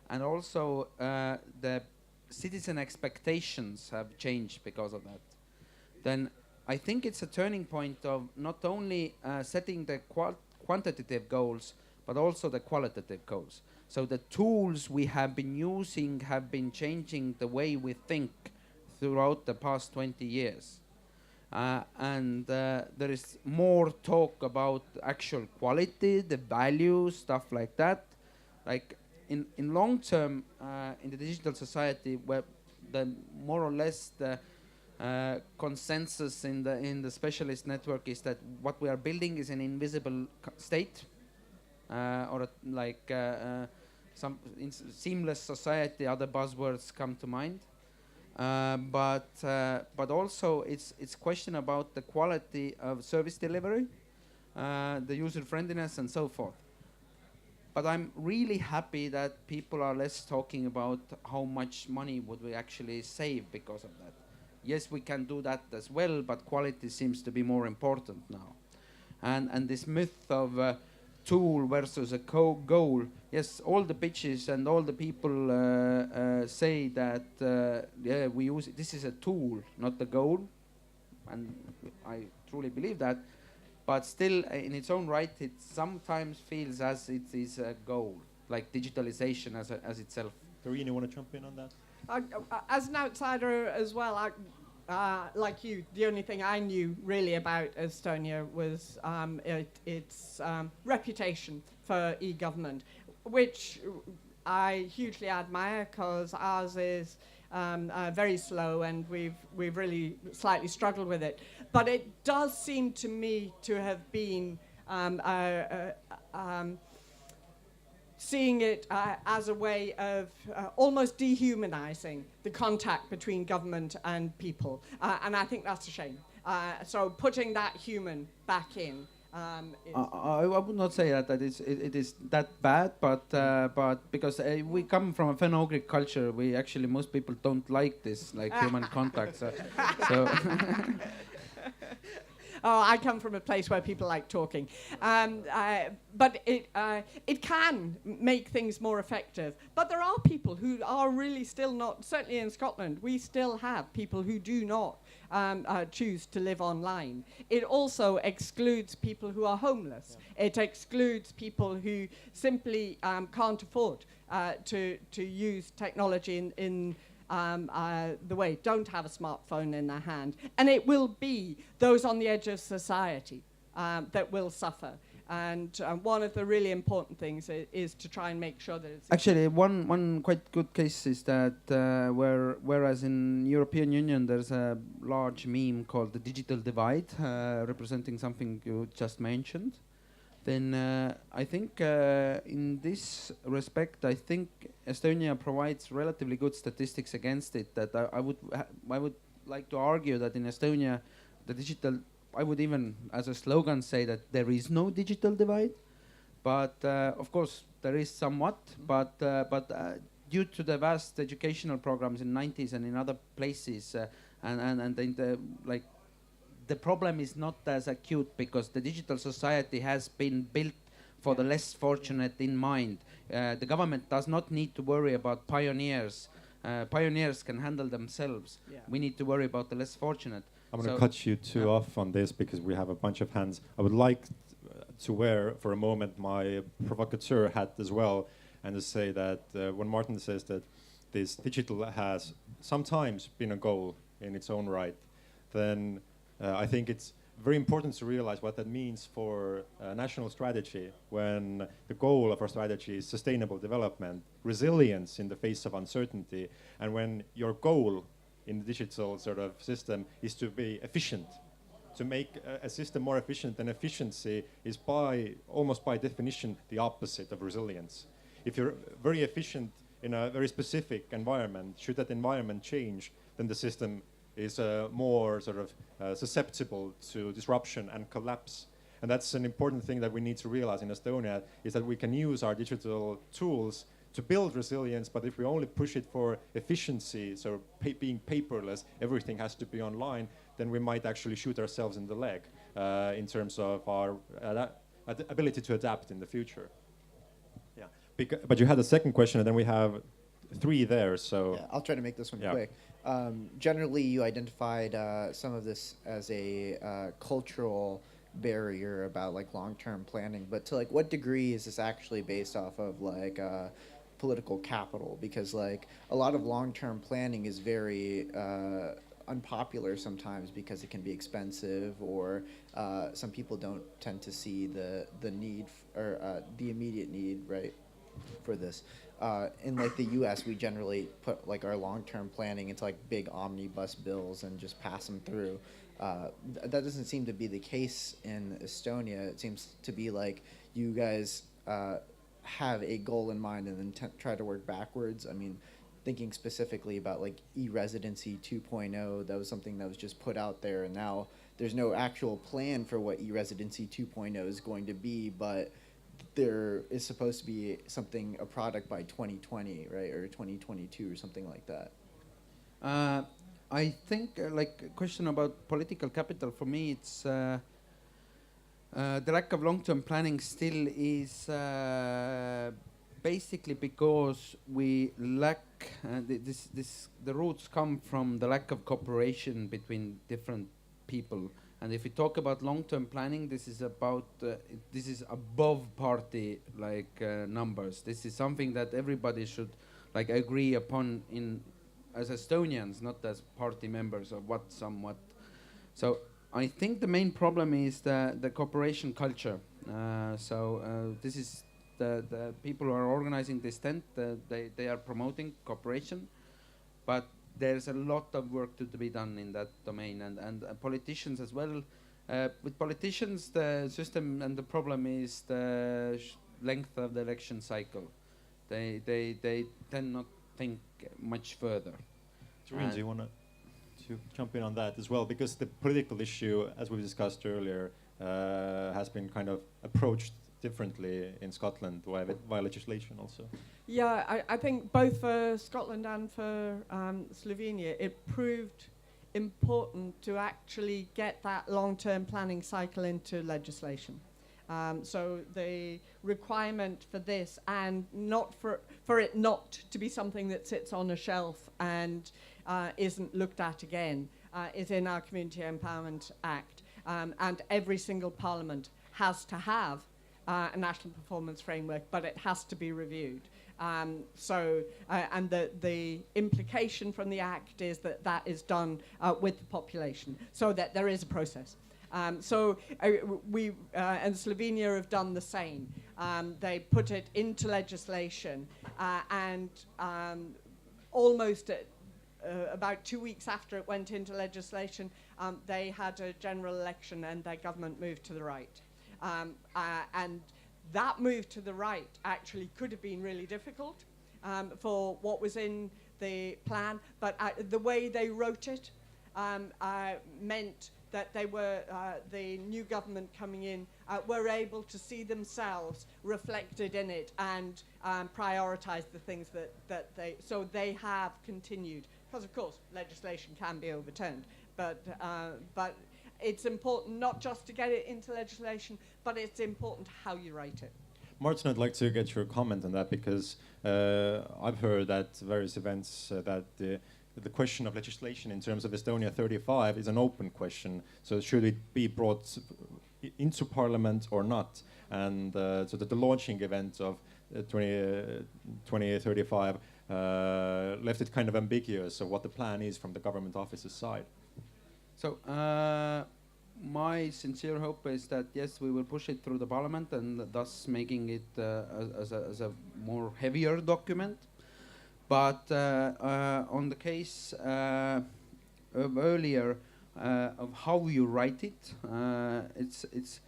and also the citizen expectations have changed because of that. Then I think it's a turning point of not only setting the quantitative goals, but also the qualitative goals. So the tools we have been using have been changing the way we think throughout the past 20 years. And there is more talk about actual quality, the value, stuff like that. Like in long term, in the digital society, where the more or less the consensus in the specialist network is that what we are building is an invisible state, or some seamless society. Other buzzwords come to mind, but also it's question about the quality of service delivery, the user friendliness, and so forth. But I'm really happy that people are less talking about how much money would we actually save because of that. Yes, we can do that as well, but quality seems to be more important now. And this myth of tool versus a goal. Yes, all the pitches and all the people say that yeah, we use it. This is a tool, not the goal, and I truly believe that. But still, in its own right, it sometimes feels as it is a goal, like digitalization as itself. Doreen, you want to jump in on that? As an outsider as well, like you, the only thing I knew really about Estonia was its reputation for e-government, which I hugely admire because ours is very slow, and we've really slightly struggled with it. But it does seem to me to have been seeing it as a way of almost dehumanizing the contact between government and people. And I think that's a shame. So putting that human back in. I would not say that it is that bad, but because we come from a Fenugric culture, we actually, most people don't like this, like human contact. So Oh, I come from a place where people like talking. But it can make things more effective. But there are people who are really still not, certainly in Scotland, we still have people who do not choose to live online. It also excludes people who are homeless. Yeah. It excludes people who simply can't afford to use technology in the way, don't have a smartphone in their hand. And it will be those on the edge of society that will suffer. And one of the really important things is to try and make sure that it's... Actually, one quite good case is that whereas in European Union there's a large meme called the digital divide, representing something you just mentioned, then I think in this respect, I think Estonia provides relatively good statistics against it. That I would like to argue that in Estonia, the digital, I would even as a slogan say that there is no digital divide, but of course there is somewhat. But due to the vast educational programs in 90s and in other places, and in the like. The problem is not as acute because the digital society has been built for the less fortunate in mind. The government does not need to worry about pioneers. Pioneers can handle themselves. Yeah. We need to worry about the less fortunate. I'm going to cut you two off on this because we have a bunch of hands. I would like to wear for a moment my provocateur hat as well, and to say that when Martin says that this digital has sometimes been a goal in its own right, then I think it's very important to realize what that means for national strategy when the goal of our strategy is sustainable development, resilience in the face of uncertainty, and when your goal in the digital sort of system is to be efficient, to make a system more efficient. And efficiency is almost by definition the opposite of resilience. If you're very efficient in a very specific environment, should that environment change, then the system is more sort of susceptible to disruption and collapse. And that's an important thing that we need to realize in Estonia, is that we can use our digital tools to build resilience, but if we only push it for efficiency, so being paperless, everything has to be online, then we might actually shoot ourselves in the leg in terms of our ability to adapt in the future. Yeah, but you had a second question, and then we have three there, so... Yeah, I'll try to make this one quick. Generally, you identified some of this as a cultural barrier about like long-term planning, but to like what degree is this actually based off of like political capital? Because like a lot of long-term planning is very unpopular sometimes because it can be expensive, or some people don't tend to see the need or the immediate need, right, for this. In like the U.S., we generally put like our long-term planning into like big omnibus bills and just pass them through. That doesn't seem to be the case in Estonia. It seems to be like you guys have a goal in mind and then try to work backwards. I mean, thinking specifically about like e-residency 2.0, that was something that was just put out there, and now there's no actual plan for what e-residency 2.0 is going to be, but there is supposed to be something, a product by 2020, right, or 2022 or something like that. I think like a question about political capital, for me it's the lack of long-term planning still is basically because we lack the roots come from the lack of cooperation between different people. And if we talk about long-term planning, this is about this is above party like numbers. This is something that everybody should like agree upon in as Estonians, not as party members or somewhat. So I think the main problem is the cooperation culture. This is the people who are organizing this tent. They are promoting cooperation, but there's a lot of work to be done in that domain, and politicians as well. With politicians, the system and the problem is the length of the election cycle. They tend not think much further. Doreen, do you want to jump in on that as well? Because the political issue, as we discussed earlier, has been kind of approached differently in Scotland via legislation also. Yeah, I think both for Scotland and for Slovenia, it proved important to actually get that long-term planning cycle into legislation. So the requirement for this, and not for it not to be something that sits on a shelf and isn't looked at again, is in our Community Empowerment Act. And every single parliament has to have a national performance framework, but it has to be reviewed. And the implication from the Act is that that is done with the population, so that there is a process. We and Slovenia have done the same. They put it into legislation, and almost about 2 weeks after it went into legislation, they had a general election and their government moved to the right. And that move to the right actually could have been really difficult for what was in the plan, but the way they wrote it meant that they were, the new government coming in, were able to see themselves reflected in it and prioritize the things that they have continued. Because of course, legislation can be overturned, but it's important not just to get it into legislation, but it's important how you write it. Martin, I'd like to get your comment on that, because I've heard at various events that the question of legislation in terms of Estonia 35 is an open question. So should it be brought into Parliament or not? And so that the launching event of 2035 left it kind of ambiguous of what the plan is from the government office's side. So my sincere hope is that yes, we will push it through the Parliament, and thus making it as a more heavier document. But on the case of earlier of how you write it, it's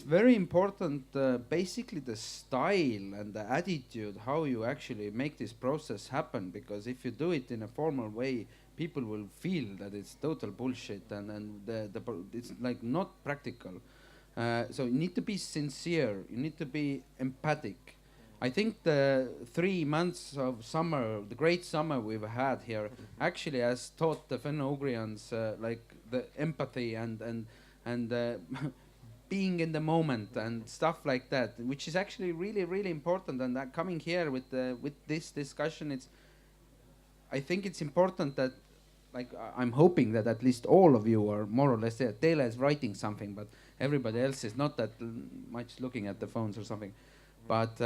very important. Basically, the style and the attitude, how you actually make this process happen. Because if you do it in a formal way, people will feel that it's total bullshit and it's like not practical. So you need to be sincere. You need to be empathic. I think the 3 months of summer, the great summer we've had here, actually has taught the Finno-Ugrians like the empathy and being in the moment and stuff like that, which is actually really, really important. And coming here with this discussion, I think it's important that, like, I'm hoping that at least all of you are more or less there. Teele is writing something, but everybody else is not that much looking at the phones or something. But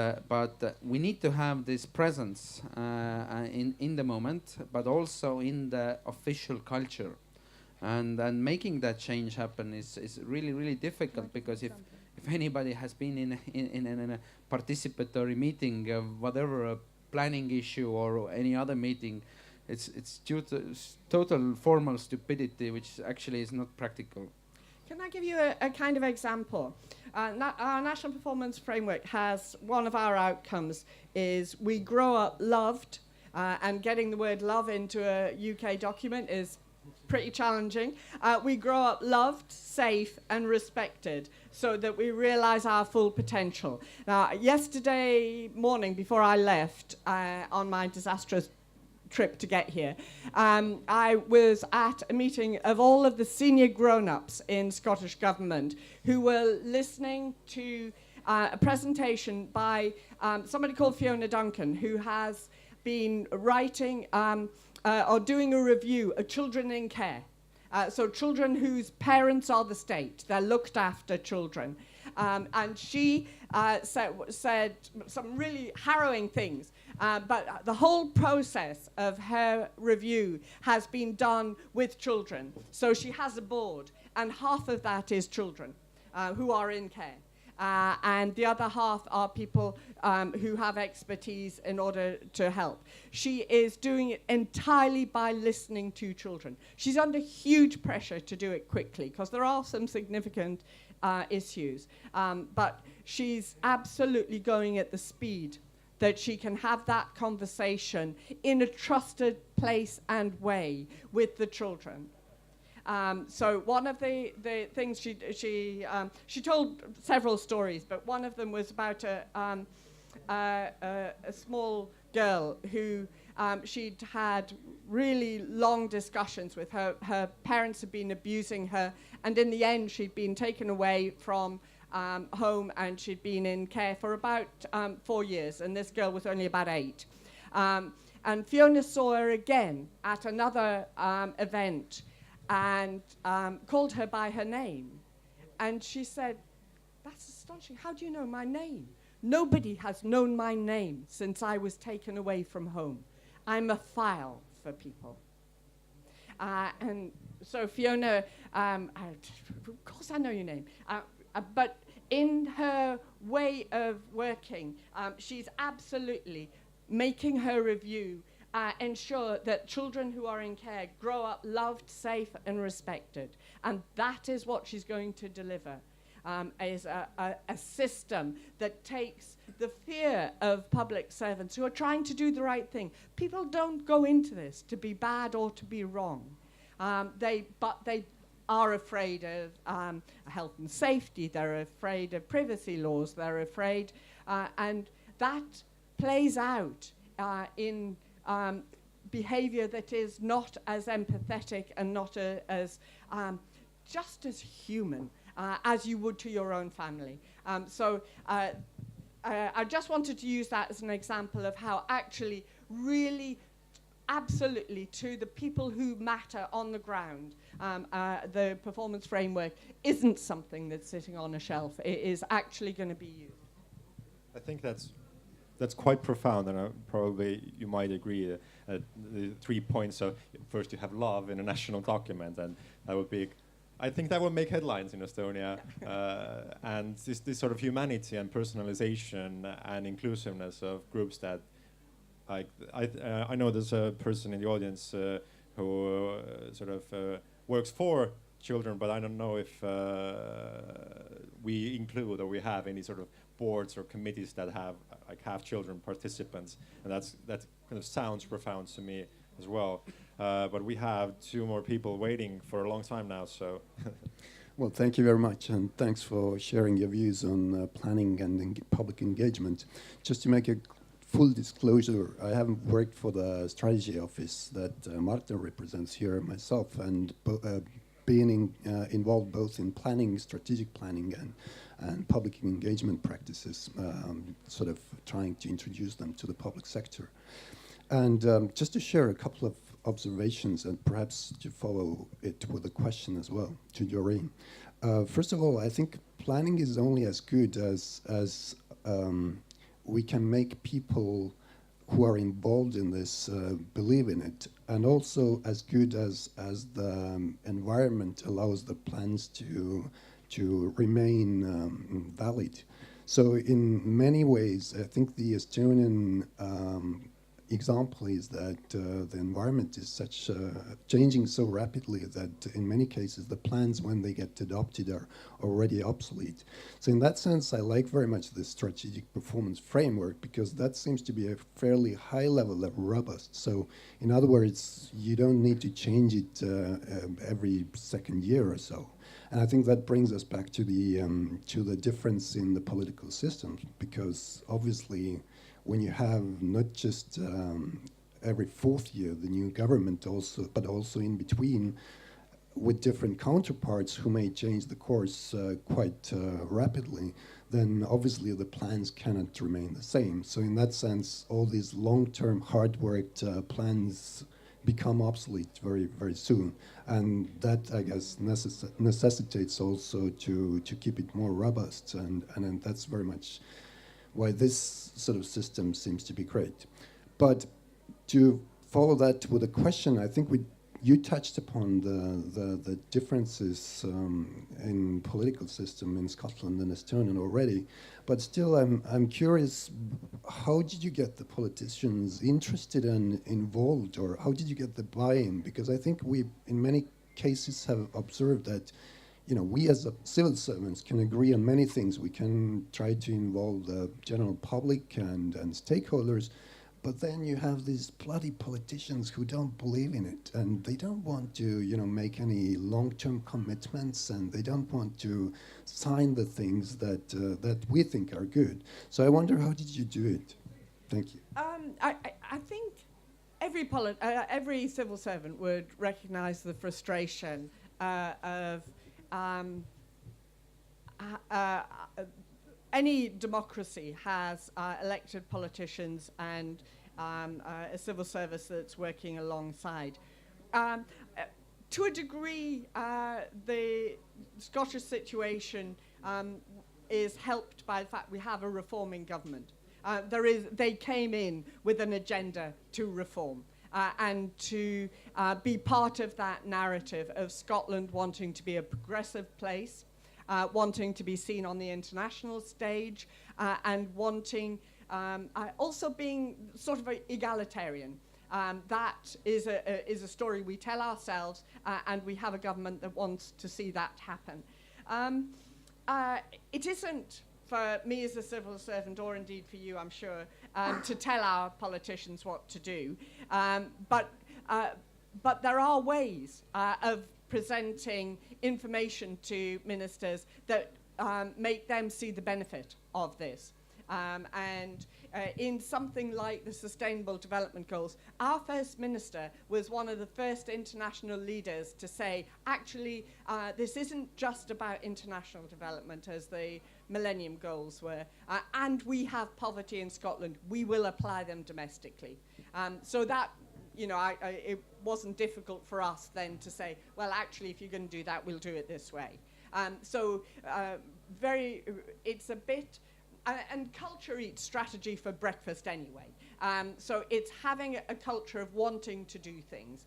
we need to have this presence in the moment, but also in the official culture, and making that change happen is really, really difficult. Because if anybody has been in a participatory meeting of whatever, a planning issue or any other meeting, it's due to total formal stupidity, which actually is not practical. Can I give you a kind of example? Our National Performance Framework has, one of our outcomes is we grow up loved, and getting the word love into a UK document is pretty challenging. We grow up loved, safe and respected, so that we realize our full potential. Now, yesterday morning before I left on my disastrous trip to get here, I was at a meeting of all of the senior grown-ups in Scottish Government who were listening to a presentation by somebody called Fiona Duncan, who has been writing or doing a review of children in care. So children whose parents are the state, they're looked after children. And she said some really harrowing things. But the whole process of her review has been done with children. So she has a board, and half of that is children who are in care. and the other half are people who have expertise in order to help. She is doing it entirely by listening to children. She's under huge pressure to do it quickly because there are some significant issues, but she's absolutely going at the speed that she can have that conversation in a trusted place and way with the children. So one of the things she told several stories, but one of them was about a small girl who she'd had really long discussions with. Her parents had been abusing her, and in the end she'd been taken away from home, and she'd been in care for about 4 years, and this girl was only about 8. And Fiona saw her again at another event and called her by her name. And she said, "That's astonishing. How do you know my name? Nobody has known my name since I was taken away from home. I'm a file for people." And so Fiona, of course I know your name, but in her way of working, she's absolutely making her review ensure that children who are in care grow up loved, safe, and respected. And that is what she's going to deliver, is a system that takes the fear of public servants who are trying to do the right thing. People don't go into this to be bad or to be wrong. But they are afraid of health and safety, they're afraid of privacy laws, they're afraid, and that plays out in behavior that is not as empathetic and not as just as human as you would to your own family. So I just wanted to use that as an example of how actually really absolutely to the people who matter on the ground, the performance framework isn't something that's sitting on a shelf. It is actually going to be used. I think that's quite profound, and probably you might agree. The 3 points of first you have love in a national document, and that would be, I think that would make headlines in Estonia. And this sort of humanity and personalization and inclusiveness of groups that, like, I know there's a person in the audience who sort of works for children, but I don't know if we include or we have any sort of boards or committees that have children participants, and that kind of sounds profound to me as well. But we have 2 more people waiting for a long time now, so. Well, thank you very much, and thanks for sharing your views on planning and public engagement. Just to make a full disclosure, I haven't worked for the strategy office that Martin represents here myself, and being involved both in planning, strategic planning, and public engagement practices, sort of trying to introduce them to the public sector. And just to share a couple of observations, and perhaps to follow it with a question as well to Doreen. First of all, I think planning is only as good as we can make people who are involved in this believe in it, and also as good as the environment allows the plans to remain valid. So in many ways, I think the Estonian example is that the environment is such changing so rapidly that in many cases the plans, when they get adopted, are already obsolete. So in that sense, I like very much the strategic performance framework, because that seems to be a fairly high level of robust. So in other words, you don't need to change it every second year or so. And I think that brings us back to the difference in the political systems, because obviously when you have not just every 4th year the new government but also in between with different counterparts who may change the course quite rapidly, then obviously the plans cannot remain the same. So in that sense, all these long-term, hard-worked plans become obsolete very, very soon. And that, I guess, necessitates also to keep it more robust, and that's very much why this sort of system seems to be great. But to follow that with a question, I think you touched upon the differences in political system in Scotland and Estonia already, but still I'm curious, how did you get the politicians interested and involved, or how did you get the buy-in? Because I think we in many cases have observed that, you know, we as civil servants can agree on many things. We can try to involve the general public and stakeholders, but then you have these bloody politicians who don't believe in it, and they don't want to, you know, make any long-term commitments, and they don't want to sign the things that that we think are good. So I wonder, how did you do it? Thank you. I think every civil servant would recognise the frustration of any democracy has elected politicians and a civil service that's working alongside. To a degree, the Scottish situation is helped by the fact we have a reforming government. They came in with an agenda to reform and to be part of that narrative of Scotland wanting to be a progressive place, wanting to be seen on the international stage, and wanting also being sort of egalitarian. That is a story we tell ourselves, and we have a government that wants to see that happen. It isn't for me as a civil servant, or indeed for you, I'm sure, to tell our politicians what to do. But there are ways of presenting information to ministers that make them see the benefit of this. And in something like the Sustainable Development Goals, our First Minister was one of the first international leaders to say, actually, this isn't just about international development as the Millennium Goals were, and we have poverty in Scotland, we will apply them domestically. So that, you know, it wasn't difficult for us then to say, well, actually, if you're going to do that, we'll do it this way. It's a bit... and culture eats strategy for breakfast anyway. So it's having a culture of wanting to do things.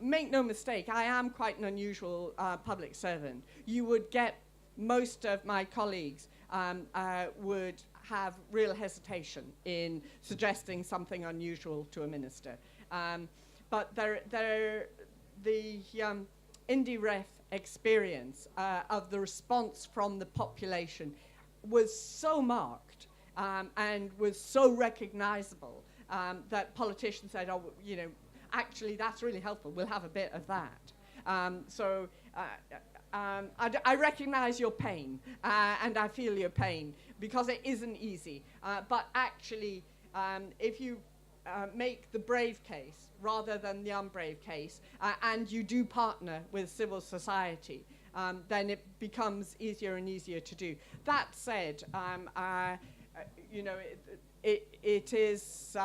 Make no mistake, I am quite an unusual public servant. You would get most of my colleagues would have real hesitation in suggesting something unusual to a minister. But the IndieRef experience of the response from the population was so marked and was so recognizable that politicians said, oh, you know, actually that's really helpful, we'll have a bit of that. I recognize your pain and I feel your pain because it isn't easy, but actually if you make the brave case rather than the unbrave case, and you do partner with civil society, then it becomes easier and easier to do. That said, you know, it is,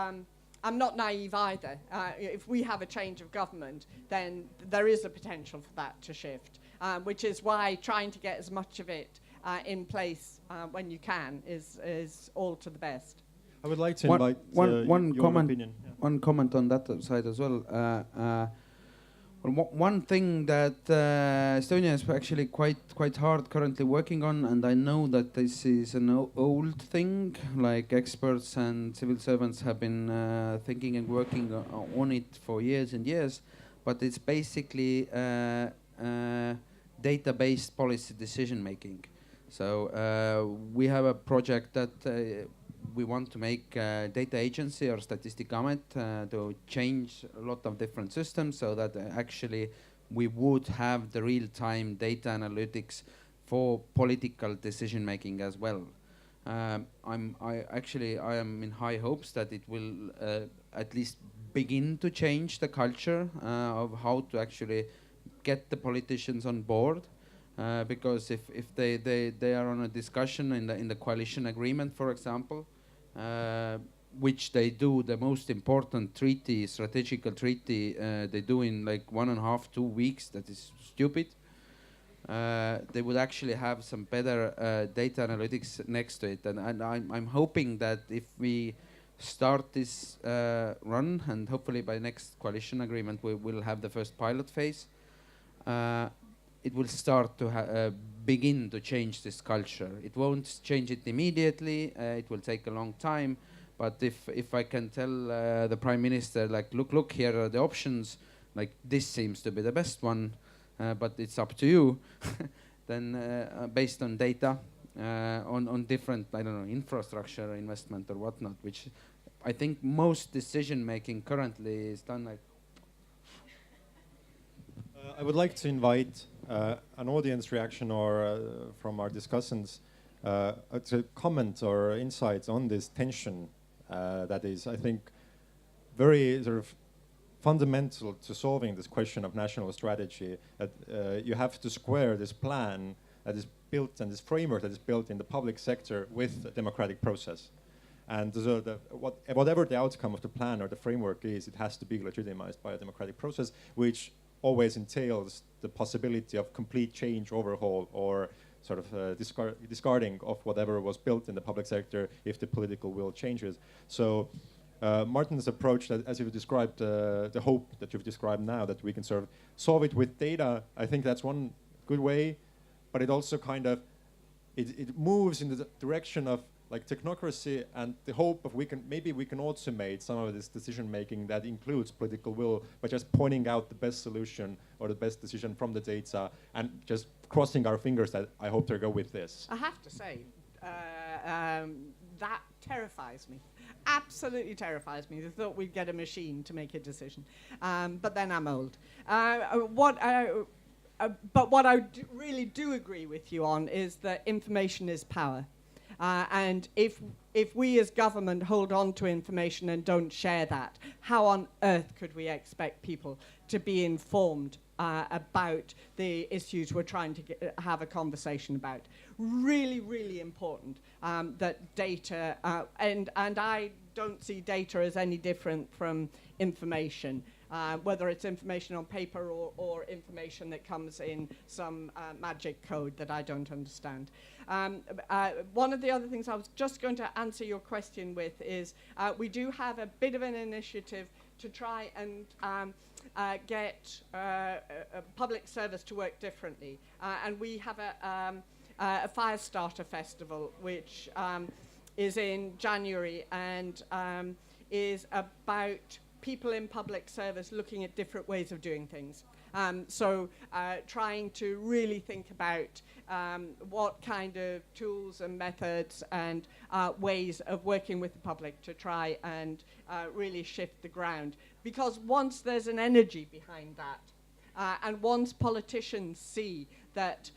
I'm not naive either. If we have a change of government, then there is a potential for that to shift, which is why trying to get as much of it in place when you can is all to the best. I would like to invite one your comment. opinion. Yeah. One comment on that side as well. One thing that Estonia is actually quite hard currently working on, and I know that this is an old thing. Like experts and civil servants have been thinking and working on it for years and years, but it's basically data-based policy decision making. So we have a project that. We want to make data agency or Statistikamet to change a lot of different systems so that actually we would have the real-time data analytics for political decision making as well. I am in high hopes that it will at least begin to change the culture of how to actually get the politicians on board. Because if they are on a discussion in the coalition agreement, for example, which they do the most important treaty, strategical treaty, they do in like 1.5, 2 weeks. That is stupid. They would actually have some better data analytics next to it, and I'm hoping that if we start this run, and hopefully by next coalition agreement we will have the first pilot phase. It will start to begin to change this culture. It won't change it immediately. It will take a long time. But if I can tell the Prime Minister, like, look, here are the options, like, this seems to be the best one, but it's up to you, then based on data, on different, I don't know, infrastructure investment or whatnot, which I think most decision making currently is done like. I would like to invite an audience reaction or from our discussants to comment or insights on this tension that is, I think, very sort of fundamental to solving this question of national strategy. That you have to square this plan that is built and this framework that is built in the public sector with the democratic process. And so whatever the outcome of the plan or the framework is, it has to be legitimized by a democratic process, which always entails the possibility of complete change, overhaul, or sort of discarding of whatever was built in the public sector if the political will changes. So Martin's approach, that, as you've described, the hope that you've described now, that we can sort of solve it with data, I think that's one good way, but it also kind of, it moves in the direction of like technocracy and the hope of maybe we can automate some of this decision making that includes political will by just pointing out the best solution or the best decision from the data and just crossing our fingers that I hope to go with this. I have to say, that terrifies me. Absolutely terrifies me. I thought we'd get a machine to make a decision, but then I'm old. But what I really do agree with you on is that information is power. And if we as government hold on to information and don't share that, how on earth could we expect people to be informed about the issues we're trying to have a conversation about? Really, really important that data, and I don't see data as any different from information. Whether it's information on paper or information that comes in some magic code that I don't understand. One of the other things I was just going to answer your question with is we do have a bit of an initiative to try and get a public service to work differently. And we have a Fire Starter Festival, which is in January and is about people in public service looking at different ways of doing things. So trying to really think about what kind of tools and methods and ways of working with the public to try and really shift the ground. Because once there's an energy behind that, and once politicians see that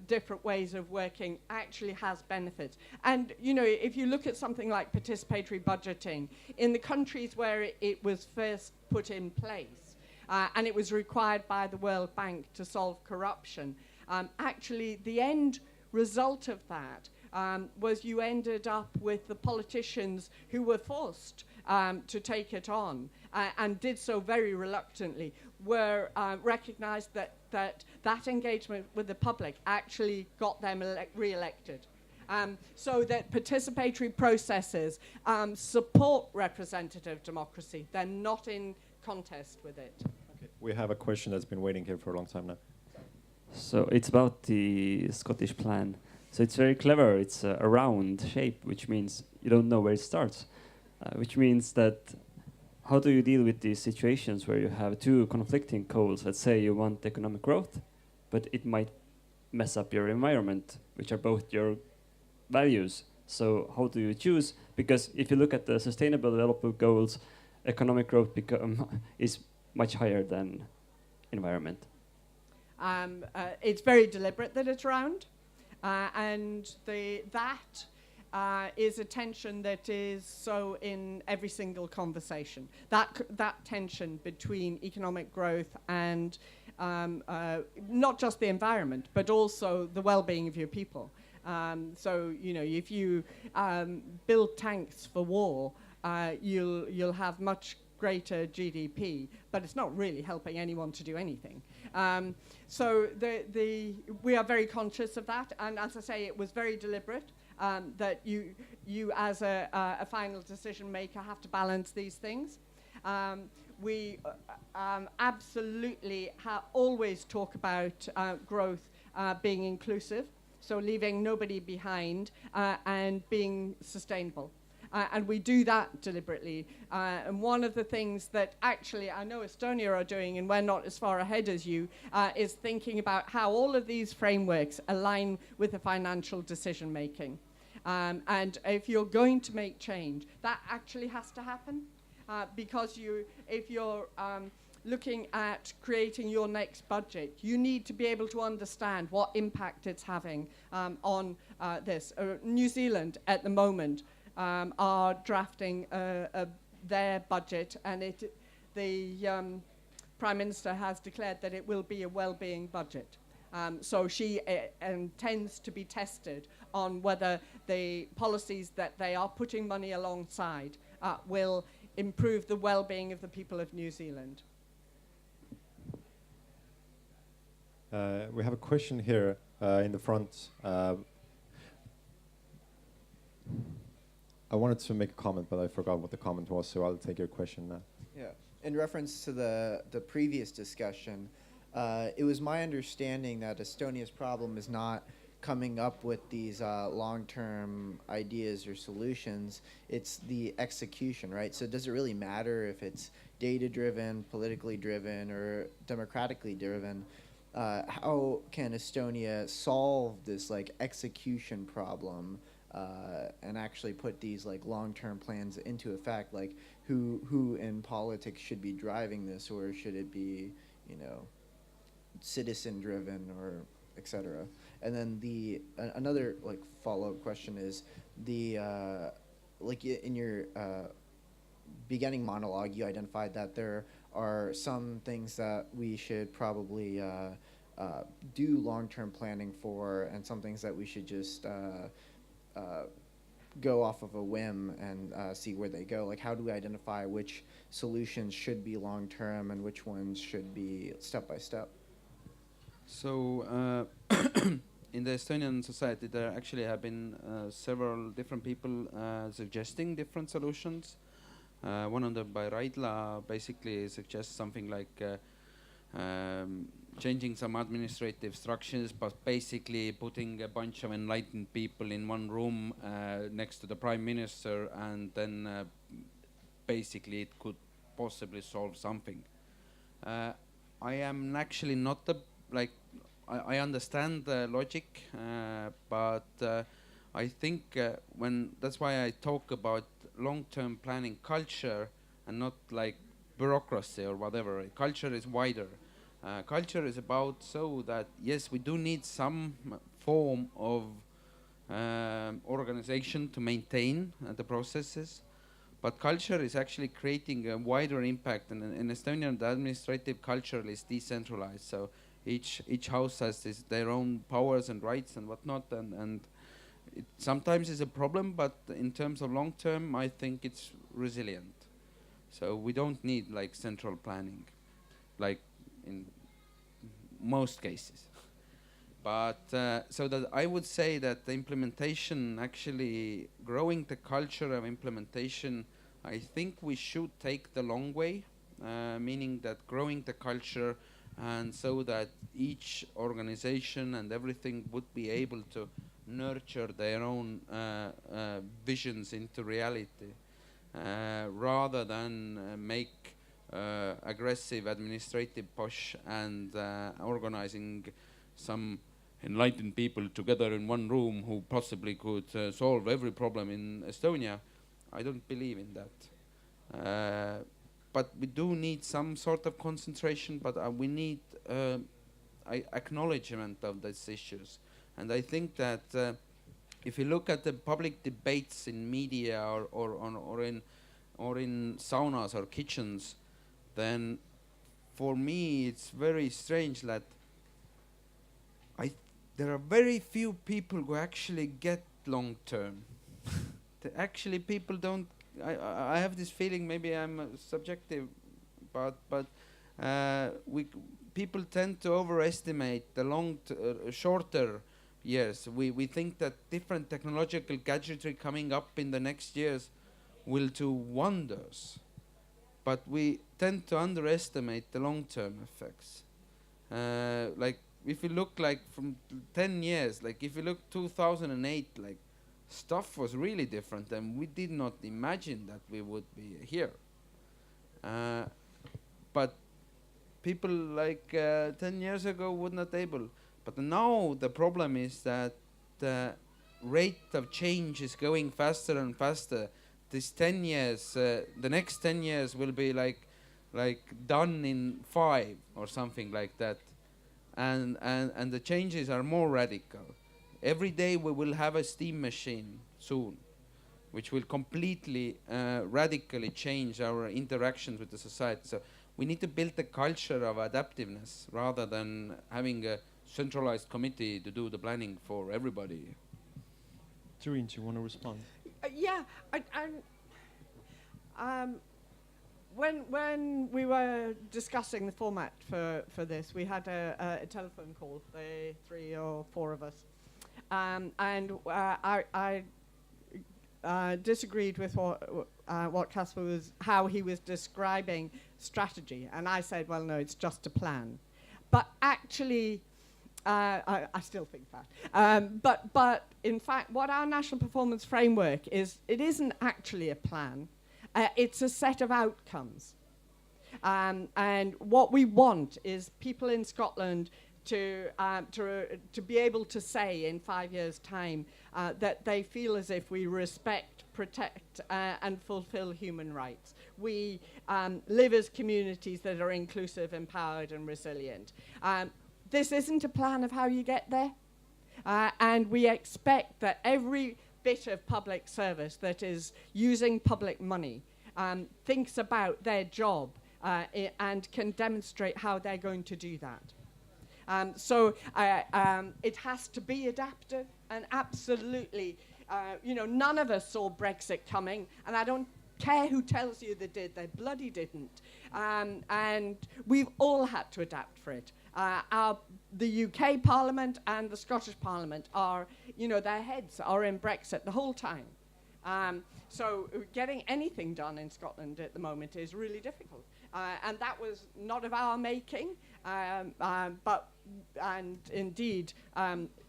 different ways of working actually has benefits. And, you know, if you look at something like participatory budgeting, in the countries where it was first put in place, and it was required by the World Bank to solve corruption, actually the end result of that was you ended up with the politicians who were forced to take it on and did so very reluctantly, were recognized that engagement with the public actually got them re-elected. So that participatory processes support representative democracy. They're not in contest with it. Okay. We have a question that's been waiting here for a long time now. So it's about the Scottish plan. So it's very clever. It's a round shape, which means you don't know where it starts, which means that how do you deal with these situations where you have two conflicting goals? Let's say you want economic growth, but it might mess up your environment, which are both your values. So how do you choose? Because if you look at the sustainable development goals, economic growth is much higher than environment. It's very deliberate that it's round, and that is a tension that is so in every single conversation. That tension between economic growth and not just the environment, but also the well-being of your people. So, you know, if you build tanks for war, you'll have much greater GDP, but it's not really helping anyone to do anything. So we are very conscious of that, and as I say, it was very deliberate. that you as a final decision maker have to balance these things. We absolutely always talk about growth being inclusive, so leaving nobody behind and being sustainable. And we do that deliberately. And one of the things that actually I know Estonia are doing, and we're not as far ahead as you, is thinking about how all of these frameworks align with the financial decision making. And if you're going to make change, that actually has to happen. Because if you're looking at creating your next budget, you need to be able to understand what impact it's having on this. New Zealand at the moment are drafting their budget, and the Prime Minister has declared that it will be a well-being budget. So she intends to be tested on whether the policies that they are putting money alongside will improve the well-being of the people of New Zealand. We have a question here in the front. I wanted to make a comment, but I forgot what the comment was, so I'll take your question now. Yeah, in reference to the previous discussion, it was my understanding that Estonia's problem is not coming up with these long-term ideas or solutions. It's the execution, right? So does it really matter if it's data-driven, politically driven, or democratically driven? How can Estonia solve this like execution problem and actually put these like long-term plans into effect? Like who in politics should be driving this, or should it be, you know, citizen-driven or et cetera? And then another like follow-up question is like in your beginning monologue, you identified that there are some things that we should probably do long-term planning for, and some things that we should just go off of a whim and see where they go. Like, how do we identify which solutions should be long-term and which ones should be step-by-step? So in the Estonian society, there actually have been several different people suggesting different solutions. One of them by Raidla basically suggests something like changing some administrative structures, but basically putting a bunch of enlightened people in one room next to the Prime Minister, and then basically it could possibly solve something. I am actually not the, like, I understand the logic, but I think that's why I talk about long-term planning culture and not like bureaucracy or whatever. Culture is wider. Culture is about so that, yes, we do need some form of organization to maintain the processes, but culture is actually creating a wider impact. And in Estonia, the administrative culture is decentralized. So each house has their own powers and rights and whatnot, and it sometimes is a problem, but in terms of long term, I think it's resilient. So we don't need like central planning, like in most cases. But so that I would say that the implementation, actually growing the culture of implementation, I think we should take the long way, meaning that growing the culture, and so that each organization and everything would be able to nurture their own visions into reality, rather than make aggressive administrative push and organizing some enlightened people together in one room who possibly could solve every problem in Estonia. I don't believe in that. But we do need some sort of concentration, but we need acknowledgement of these issues. And I think that if you look at the public debates in media or in saunas or kitchens, then for me it's very strange that there are very few people who actually get long term. Actually, people don't. I have this feeling, maybe I'm subjective, but people tend to overestimate the shorter years. We think that different technological gadgetry coming up in the next years will do wonders, but we tend to underestimate the long-term effects. Like if you look like from 10 years, like if you look 2008, like stuff was really different and we did not imagine that we would be here. But people like 10 years ago would not able. But now the problem is that the rate of change is going faster and faster. This 10 years, the next 10 years will be like done in 5 or something like that. And the changes are more radical. Every day we will have a steam machine soon, which will completely radically change our interactions with the society. So we need to build a culture of adaptiveness rather than having a centralized committee to do the planning for everybody. Doreen, do you want to respond? Yeah, when we were discussing the format for this, we had a telephone call, the 3 or 4 of us, and I disagreed with what Casper was, how he was describing strategy, and I said, well, no, it's just a plan. But actually, I still think that. But in fact, what our national performance framework is, it isn't actually a plan. It's a set of outcomes. And what we want is people in Scotland to be able to say in 5 years' time that they feel as if we respect, protect, and fulfill human rights. We live as communities that are inclusive, empowered, and resilient. This isn't a plan of how you get there. And we expect that every bit of public service that is using public money thinks about their job and can demonstrate how they're going to do that. So it has to be adaptive, and absolutely, none of us saw Brexit coming, and I don't care who tells you they did, they bloody didn't. And we've all had to adapt for it. The UK Parliament and the Scottish Parliament are, their heads are in Brexit the whole time. So getting anything done in Scotland at the moment is really difficult. And that was not of our making, and indeed,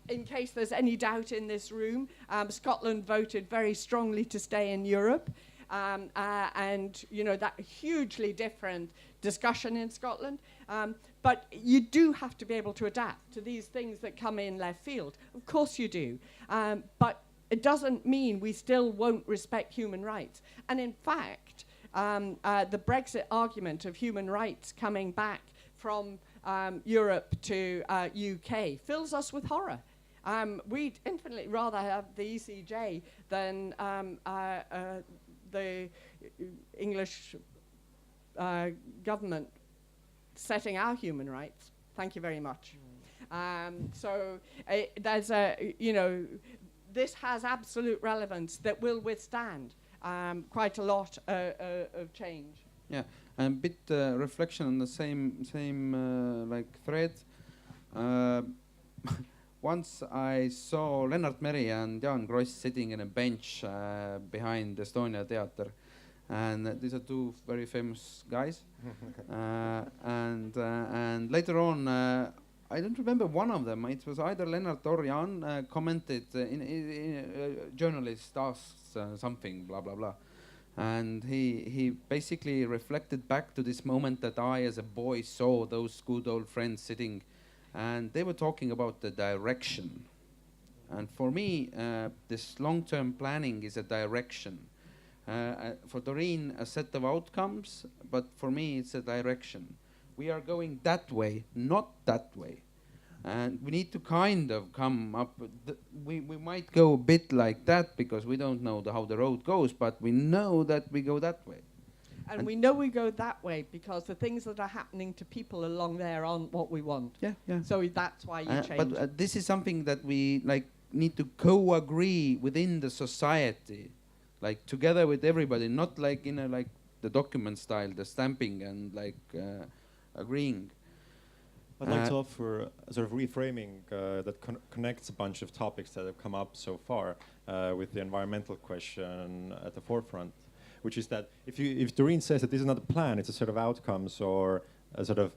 in case there's any doubt in this room, Scotland voted very strongly to stay in Europe. And that hugely different discussion in Scotland. But you do have to be able to adapt to these things that come in left field. Of course you do. But it doesn't mean we still won't respect human rights. And in fact, the Brexit argument of human rights coming back from Europe to UK fills us with horror. We'd infinitely rather have the ECJ than the English government setting our human rights. Thank you very much. So there's this has absolute relevance that will withstand quite a lot of change. Yeah, and a bit reflection on the same like thread. Once I saw Lennart Meri and Jaan Kross sitting in a bench behind Estonia Theater, and these are 2 very famous guys. And later on, I don't remember one of them. It was either Lennart or Jaan commented in journalist asked something, blah blah blah, and he basically reflected back to this moment that I, as a boy, saw those good old friends sitting. And they were talking about the direction. And for me, this long-term planning is a direction. For Doreen, a set of outcomes, but for me, it's a direction. We are going that way, not that way. And we need to kind of come up, we might go a bit like that because we don't know how the road goes, but we know that we go that way. And we know we go that way because the things that are happening to people along there aren't what we want. Yeah, yeah. So that's why you change. But this is something that we need to co-agree within the society, together with everybody, not the document style, the stamping and agreeing. I'd like to offer a sort of reframing that connects a bunch of topics that have come up so far with the environmental question at the forefront, which is that if Doreen says that this is not a plan, it's a set of outcomes or a sort of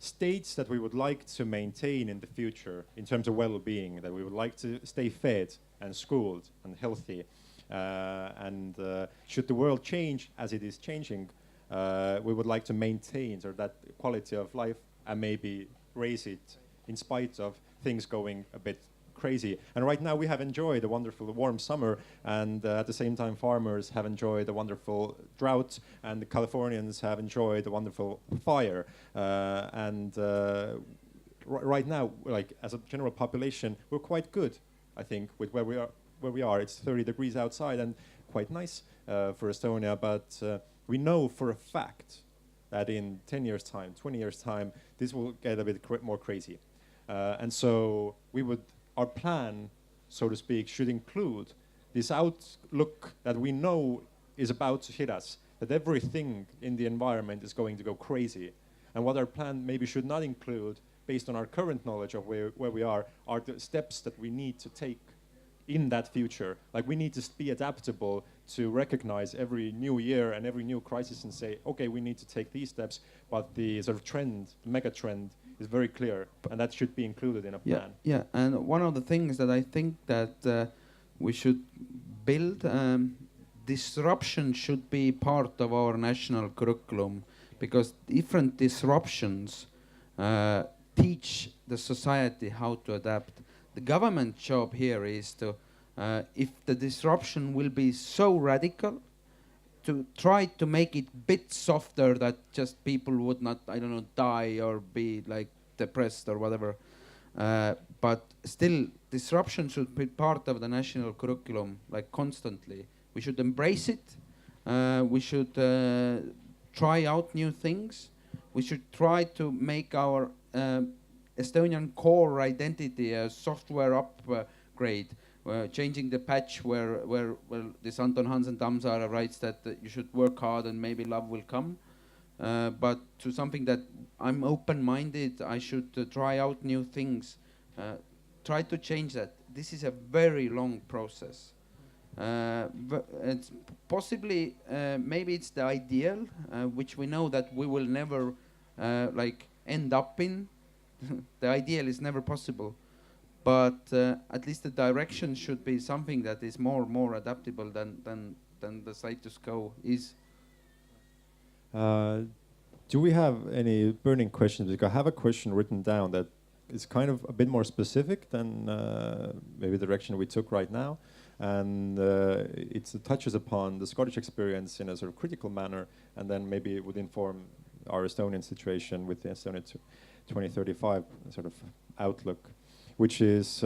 states that we would like to maintain in the future in terms of well-being, that we would like to stay fed and schooled and healthy, and should the world change as it is changing, we would like to maintain sort of that quality of life and maybe raise it in spite of things going a bit crazy. And right now we have enjoyed a wonderful warm summer, and at the same time farmers have enjoyed a wonderful drought, and the Californians have enjoyed a wonderful fire. Right now, like as a general population, we're quite good, I think, with where we are. It's 30 degrees outside and quite nice for Estonia, but we know for a fact that in 10 years' time, 20 years' time, this will get a bit more crazy. And so our plan, so to speak, should include this outlook that we know is about to hit us, that everything in the environment is going to go crazy. And what our plan maybe should not include, based on our current knowledge of where we are the steps that we need to take in that future. Like we need to be adaptable to recognize every new year and every new crisis and say, okay, we need to take these steps, but the sort of trend, the mega trend, is very clear, and that should be included in a plan. Yeah, and one of the things that I think that we should build, disruption should be part of our national curriculum, because different disruptions teach the society how to adapt. The government job here is to, if the disruption will be so radical, to try to make it a bit softer that just people would not, I don't know, die or be like depressed or whatever. But still, disruption should be part of the national curriculum, like constantly. We should embrace it. We should try out new things. We should try to make our Estonian core identity a software upgrade. Changing the patch where this Anton Hansen Tammsaare writes that you should work hard and maybe love will come, but to something that I'm open-minded, I should try out new things, try to change that. This is a very long process. It's possibly, maybe it's the ideal, which we know that we will never like end up in. The ideal is never possible. But at least the direction should be something that is more adaptable than the status quo is. Do we have any burning questions? Because I have a question written down that is kind of a bit more specific than maybe the direction we took right now. And it touches upon the Scottish experience in a sort of critical manner, and then maybe it would inform our Estonian situation with the Estonia 2035 sort of outlook, which is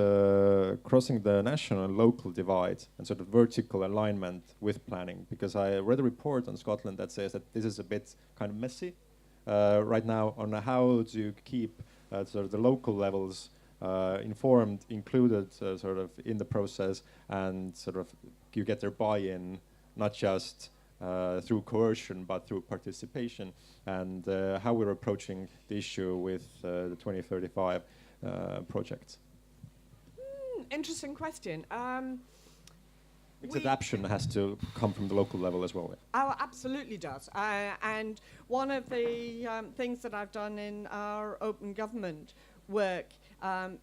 crossing the national and local divide and sort of vertical alignment with planning. Because I read a report on Scotland that says that this is a bit kind of messy right now on how to keep sort of the local levels informed, included sort of in the process, and sort of you get their buy-in, not just through coercion, but through participation, and how we're approaching the issue with the 2035 project. Interesting question. Adaptation has to come from the local level as well. Oh, absolutely does. And one of the things that I've done in our open government work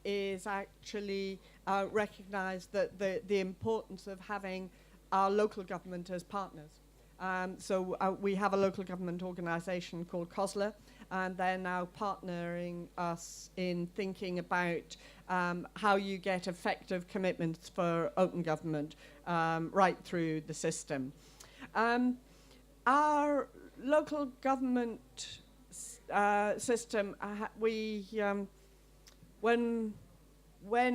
is actually recognise that the importance of having our local government as partners. So we have a local government organisation called COSLA, and they're now partnering us in thinking about how you get effective commitments for open government right through the system. Our local government system, when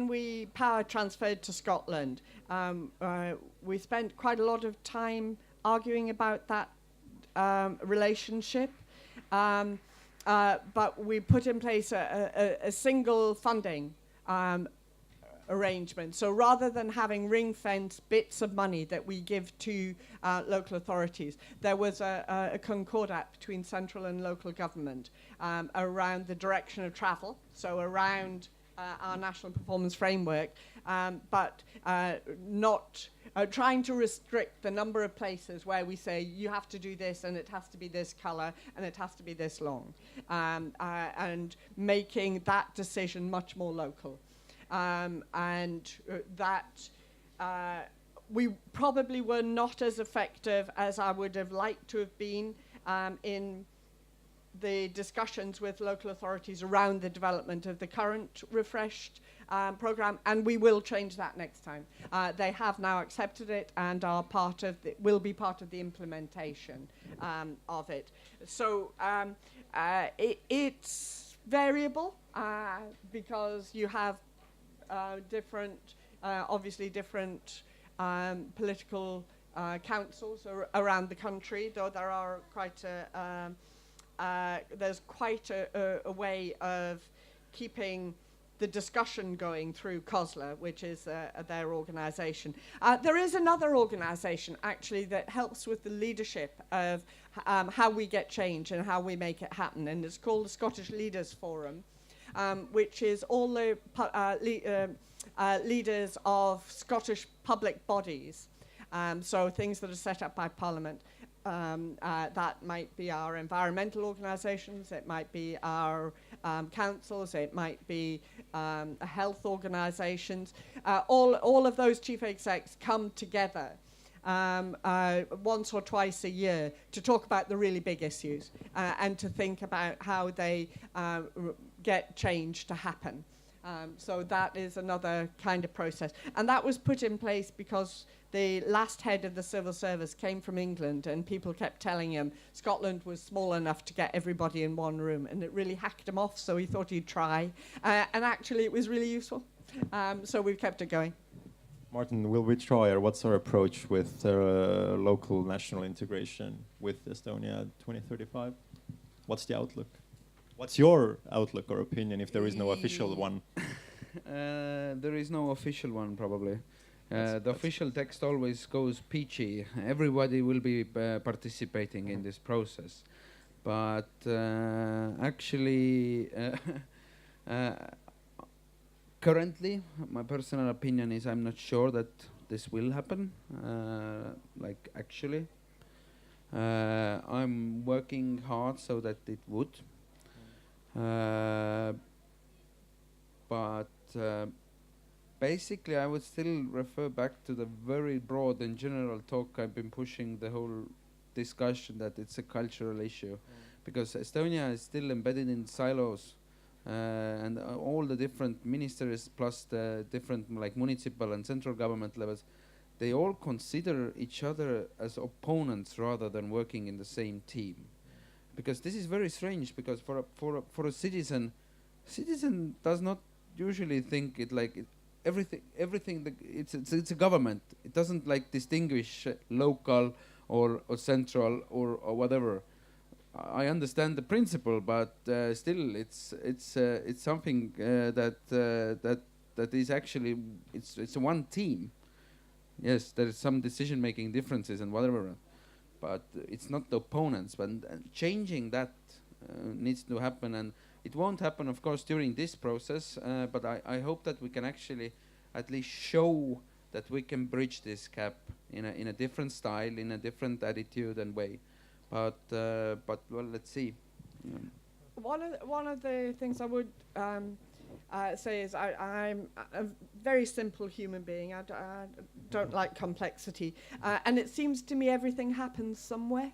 we power transferred to Scotland, we spent quite a lot of time arguing about that relationship. But we put in place a single funding arrangement. So rather than having ring-fenced bits of money that we give to local authorities, there was a concordat between central and local government around the direction of travel, so around our national performance framework, but not trying to restrict the number of places where we say you have to do this and it has to be this colour and it has to be this long, and making that decision much more local. We probably were not as effective as I would have liked to have been in the discussions with local authorities around the development of the current refreshed programme, and we will change that next time. They have now accepted it and are will be part of the implementation of it. So it's variable because you have obviously different political councils around the country, though there are there's quite a way of keeping the discussion going through COSLA, which is their organisation. There is another organisation, actually, that helps with the leadership of how we get change and how we make it happen, and it's called the Scottish Leaders Forum, which is all the leaders of Scottish public bodies, so things that are set up by Parliament. That might be our environmental organisations, it might be our councils, it might be health organisations. All of those chief execs come together once or twice a year to talk about the really big issues and to think about how they get change to happen. So that is another kind of process. And that was put in place because the last head of the civil service came from England, and people kept telling him Scotland was small enough to get everybody in one room, and it really hacked him off, so he thought he'd try. And actually it was really useful. So we've kept it going. Martin, will we try, or what's our approach with local national integration with Estonia 2035? What's the outlook? What's your outlook or opinion if there is no official one? There is no official one, probably. The official text always goes peachy. Everybody will be participating in this process. But actually, currently, my personal opinion is I'm not sure that this will happen. Actually. I'm working hard so that it would. But basically, I would still refer back to the very broad and general talk I've been pushing the whole discussion that it's a cultural issue, because Estonia is still embedded in silos, and all the different ministers plus the different municipal and central government levels, they all consider each other as opponents rather than working in the same team. Because this is very strange, because for a citizen does not usually think it everything it's a government. It doesn't distinguish local or central or whatever. I understand the principle, but still it's something that is actually it's one team. Yes, there is some decision-making differences and whatever, but it's not the opponents. But changing that needs to happen, and it won't happen, of course, during this process. But I hope that we can actually at least show that we can bridge this gap in a different style, in a different attitude and way. But well, let's see. One of the things I would say is I'm a very simple human being. I don't like complexity, and it seems to me everything happens somewhere.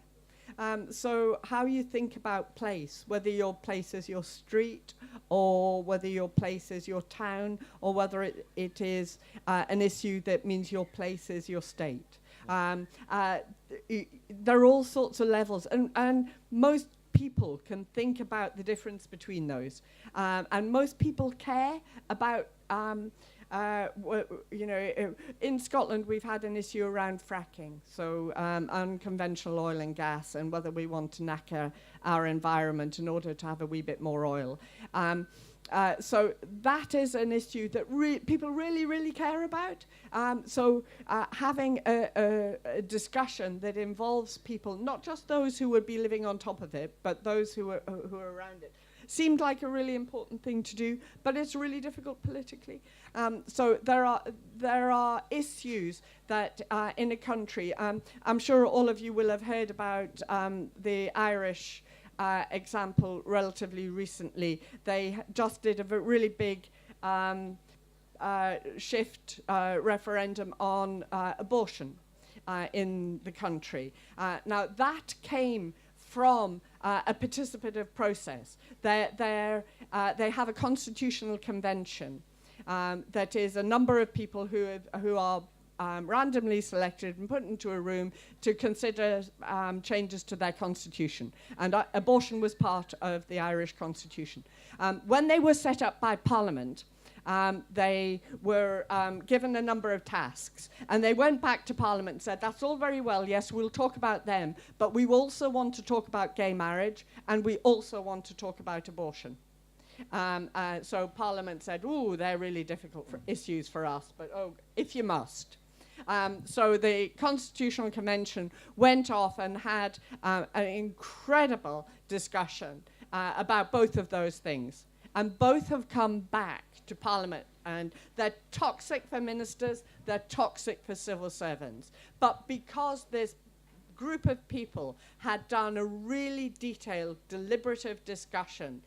So how you think about place, whether your place is your street, or whether your place is your town, or whether it is an issue that means your place is your state. There are all sorts of levels, and most people can think about the difference between those, and most people care about in Scotland we've had an issue around fracking, so unconventional oil and gas, and whether we want to knacker our environment in order to have a wee bit more oil. So that is an issue that people really, really care about. So having a discussion that involves people, not just those who would be living on top of it, but those who are around it, seemed like a really important thing to do, but it's really difficult politically. So there are issues that in a country, I'm sure all of you will have heard about the Irish example relatively recently. They just did a really big shift referendum on abortion in the country. Now that came from a participative process. They have a constitutional convention that is a number of people who are randomly selected and put into a room to consider changes to their constitution. And abortion was part of the Irish constitution. When they were set up by Parliament, they were given a number of tasks, and they went back to Parliament and said, that's all very well, yes, we'll talk about them, but we also want to talk about gay marriage, and we also want to talk about abortion. So Parliament said, ooh, they're really difficult issues for us, but if you must. So the Constitutional Convention went off and had an incredible discussion about both of those things. And both have come back to Parliament, and they're toxic for ministers, they're toxic for civil servants. But because this group of people had done a really detailed, deliberative discussion,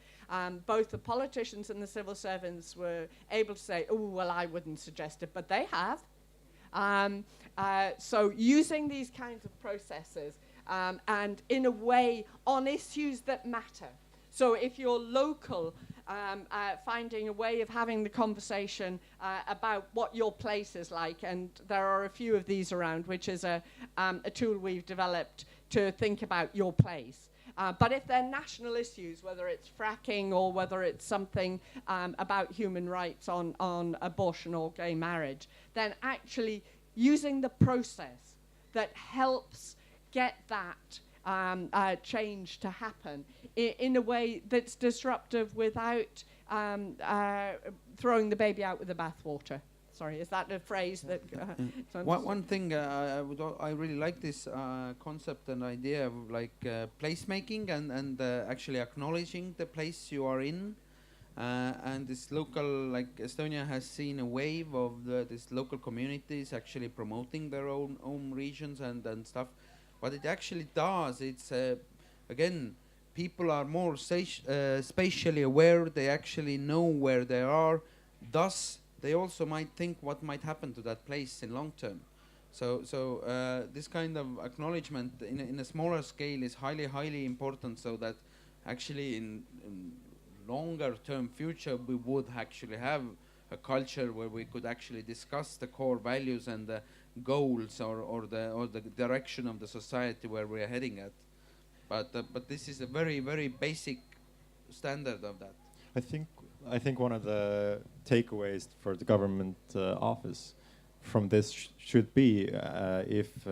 both the politicians and the civil servants were able to say, oh, well, I wouldn't suggest it, but they have. So using these kinds of processes and in a way on issues that matter. So if you're local, finding a way of having the conversation about what your place is like, and there are a few of these around, which is a tool we've developed to think about your place. But if they're national issues, whether it's fracking or whether it's something about human rights on abortion or gay marriage, then actually using the process that helps get that change to happen in a way that's disruptive without throwing the baby out with the bathwater. Sorry, is that a phrase that? One thing I really like this concept and idea of like placemaking and actually acknowledging the place you are in, and this local, like Estonia has seen a wave of these local communities actually promoting their own regions and stuff. What it actually does, it's again, people are more spatially aware. They actually know where they are. Thus, they also might think what might happen to that place in long term. So this kind of acknowledgement in a smaller scale is highly important, so that actually in longer term future we would actually have a culture where we could actually discuss the core values and the goals or the direction of the society where we are heading at. But this is a very basic standard of that. I think one of the takeaways for the government office from this should be if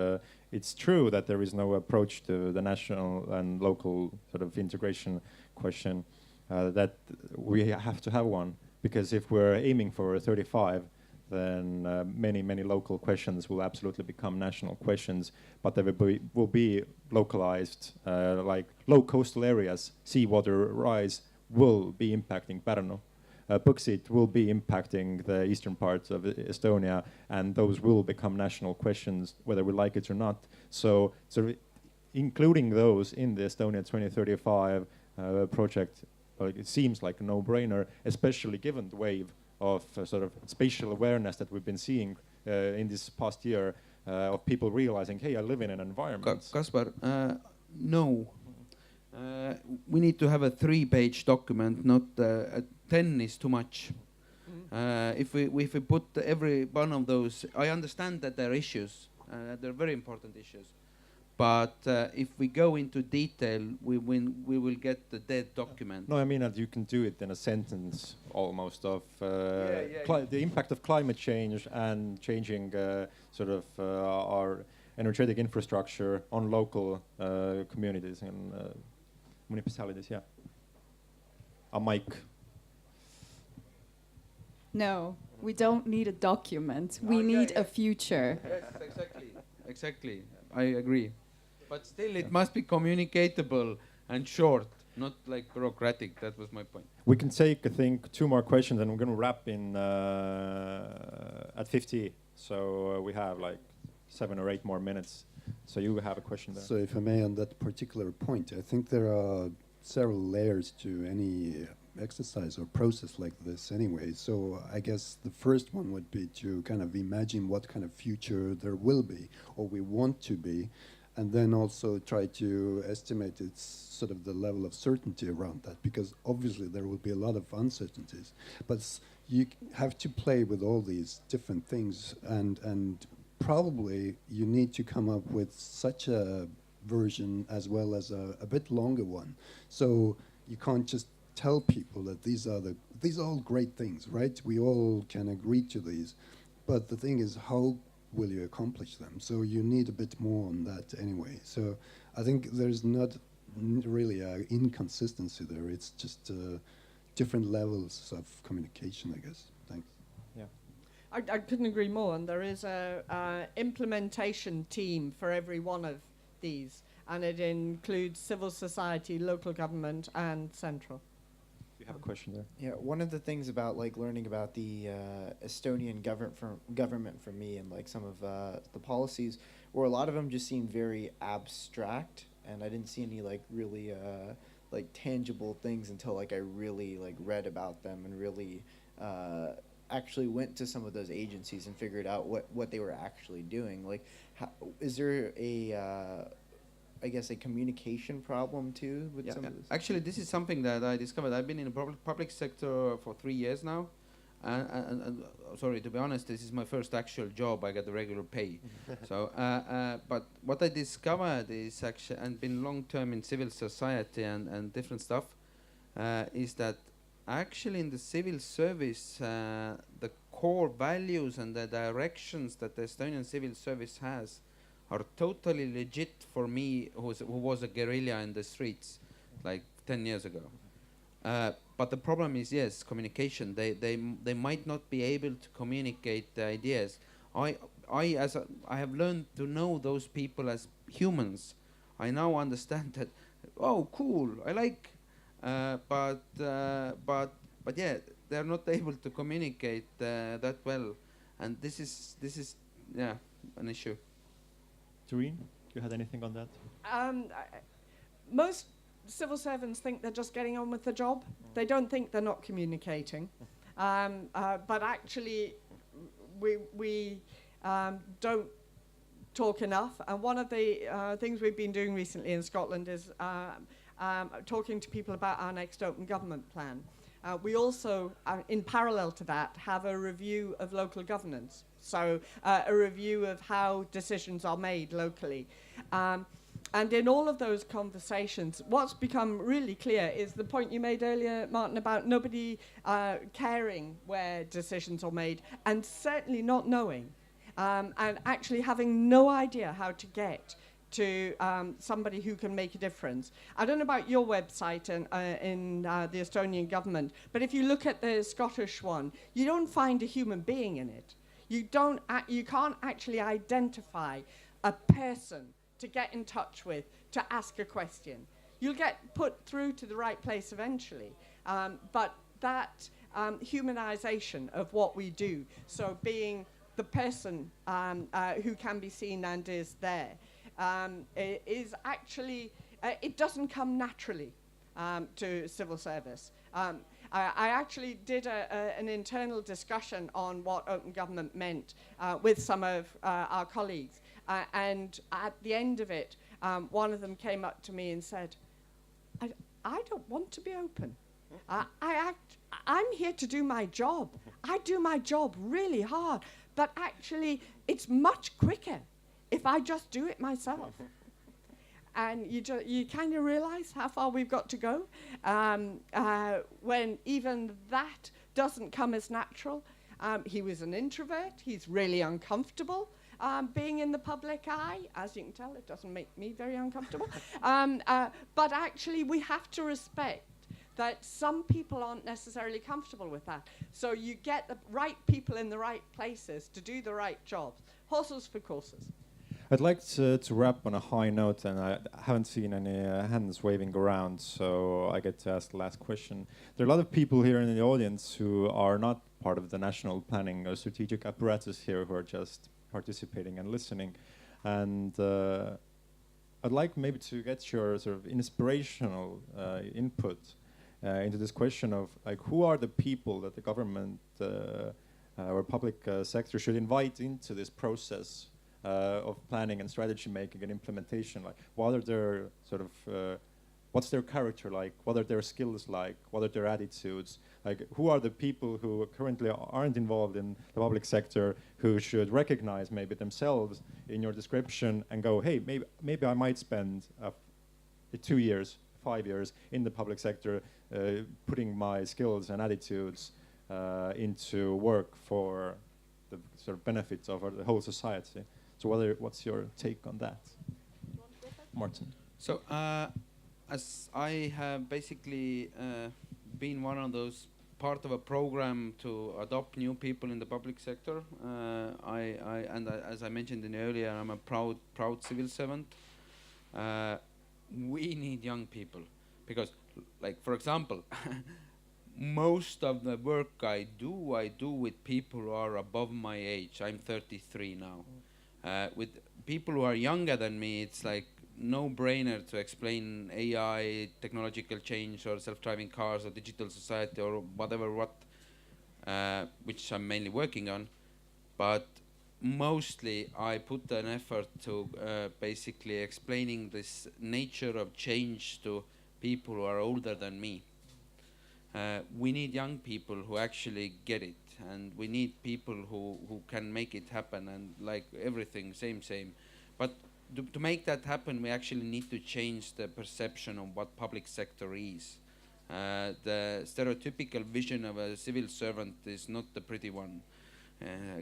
it's true that there is no approach to the national and local sort of integration question, that we have to have one, because if we're aiming for 35, then many local questions will absolutely become national questions, but they will be localized, like low coastal areas, seawater rise will be impacting Pärnu. Põxit will be impacting the eastern parts of Estonia, and those will become national questions whether we like it or not. So sort of including those in the Estonia 2035 project, it seems like a no-brainer, especially given the wave of sort of spatial awareness that we've been seeing in this past year, of people realizing, hey, I live in an environment. Kaspar, no. We need to have a 3-page document, not 10 is too much. If we put every one of those, I understand that there are issues, they're very important issues. But if we go into detail, we will get the dead document. No, I mean that you can do it in a sentence almost of the impact of climate change and changing sort of our energetic infrastructure on local communities and municipalities. Yeah. A mic. No, we don't need a document. We need a future. Yes, exactly. Exactly. I agree. But still, it must be communicatable and short, not like bureaucratic. That was my point. We can take, I think, 2 more questions, and we're going to wrap in at 50. So we have like 7 or 8 more minutes. So you have a question there. So if I may, on that particular point, I think there are several layers to any exercise or process like this anyway. So I guess the first one would be to kind of imagine what kind of future there will be or we want to be, and then also try to estimate its sort of the level of certainty around that, because obviously there will be a lot of uncertainties. But you have to play with all these different things, and probably you need to come up with such a version as well as a bit longer one. So you can't just tell people that these are all great things, right? We all can agree to these, but the thing is, how will you accomplish them? So you need a bit more on that anyway. So I think there's not really an inconsistency there. It's just different levels of communication, I guess. Thanks. Yeah. I couldn't agree more. And there is a implementation team for every one of these, and it includes civil society, local government, and central. You have a question there. Yeah, one of the things about like learning about the Estonian government for me, and like some of the policies, where a lot of them just seemed very abstract, and I didn't see any like really like tangible things until like I really like read about them and really actually went to some of those agencies and figured out what they were actually doing. Like, is there a I guess a communication problem too with some of this? Actually, this is something that I discovered. I've been in the public sector for 3 years now, and sorry, to be honest, this is my first actual job. I get the regular pay. So, but what I discovered is actually, and been long term in civil society and different stuff, is that actually in the civil service, the core values and the directions that the Estonian civil service has are totally legit for me, who was a guerrilla in the streets like 10 years ago. But the problem is, yes, communication. They might not be able to communicate the ideas. I have learned to know those people as humans. I now understand that. Oh, cool! I like, but yeah, they're not able to communicate that well, and this is an issue. Doreen, you had anything on that? Most civil servants think they're just getting on with the job. They don't think they're not communicating. But actually, we don't talk enough. And one of the things we've been doing recently in Scotland is talking to people about our next open government plan. We also, in parallel to that, have a review of local governance. So a review of how decisions are made locally. And in all of those conversations, what's become really clear is the point you made earlier, Martin, about nobody caring where decisions are made, and certainly not knowing, and actually having no idea how to get to somebody who can make a difference. I don't know about your website in the Estonian government, but if you look at the Scottish one, you don't find a human being in it. You can't actually identify a person to get in touch with, to ask a question. You'll get put through to the right place eventually, but that humanization of what we do, so being the person who can be seen and is there, is actually, it doesn't come naturally to civil service. I actually did an internal discussion on what open government meant with some of our colleagues. And at the end of it, one of them came up to me and said, I don't want to be open. I'm here to do my job. I do my job really hard. But actually, it's much quicker if I just do it myself. And you kind of realize how far we've got to go when even that doesn't come as natural. He was an introvert. He's really uncomfortable being in the public eye. As you can tell, it doesn't make me very uncomfortable. But actually, we have to respect that some people aren't necessarily comfortable with that. So you get the right people in the right places to do the right jobs. Horses for courses. I'd like to wrap on a high note, and I haven't seen any hands waving around, so I get to ask the last question. There are a lot of people here in the audience who are not part of the national planning or strategic apparatus here, who are just participating and listening. And I'd like maybe to get your sort of inspirational input into this question of, like, who are the people that the government or public sector should invite into this process of planning and strategy making and implementation? Like, what are their sort of, what's their character like? What are their skills like? What are their attitudes? Like, who are the people who currently aren't involved in the public sector who should recognize maybe themselves in your description and go, hey, maybe I might spend 2 years, 5 years in the public sector, putting my skills and attitudes into work for the sort of benefits of the whole society. So what's your take on that? Martin. So as I have basically been one of those part of a program to adopt new people in the public sector, as I mentioned earlier, I'm a proud civil servant. We need young people because, like, for example, most of the work I do with people who are above my age. I'm 33 now. With people who are younger than me, it's like no-brainer to explain AI, technological change, or self-driving cars, or digital society, or whatever, which I'm mainly working on. But mostly I put an effort to basically explaining this nature of change to people who are older than me. We need young people who actually get it, and we need people who can make it happen, and like everything, same. But to make that happen, we actually need to change the perception of what public sector is. The stereotypical vision of a civil servant is not the pretty one.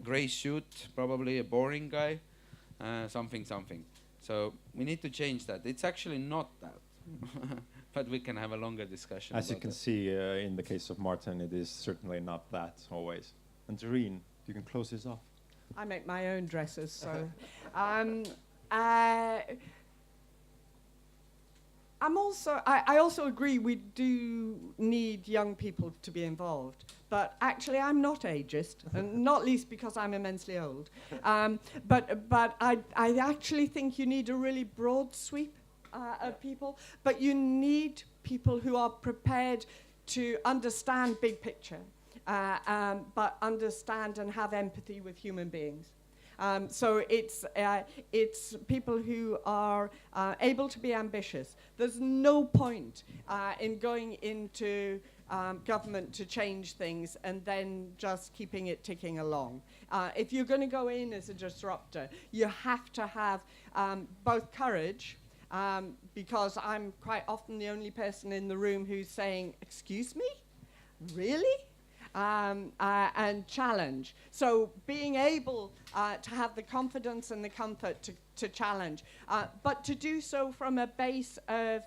Gray suit, probably a boring guy, something. So we need to change that. It's actually not that. But we can have a longer discussion. As you can see, in the case of Martin, it is certainly not that always. And Doreen, you can close this off. I make my own dresses, so. I also agree we do need young people to be involved. But actually, I'm not ageist, and not least because I'm immensely old. But I actually think you need a really broad sweep of people. But you need people who are prepared to understand big picture, but understand and have empathy with human beings. So it's people who are able to be ambitious. There's no point in going into government to change things and then just keeping it ticking along. If you're going to go in as a disruptor, you have to have both courage, because I'm quite often the only person in the room who's saying, "Excuse me? Really?" And challenge. So being able to have the confidence and the comfort to challenge, but to do so from a base of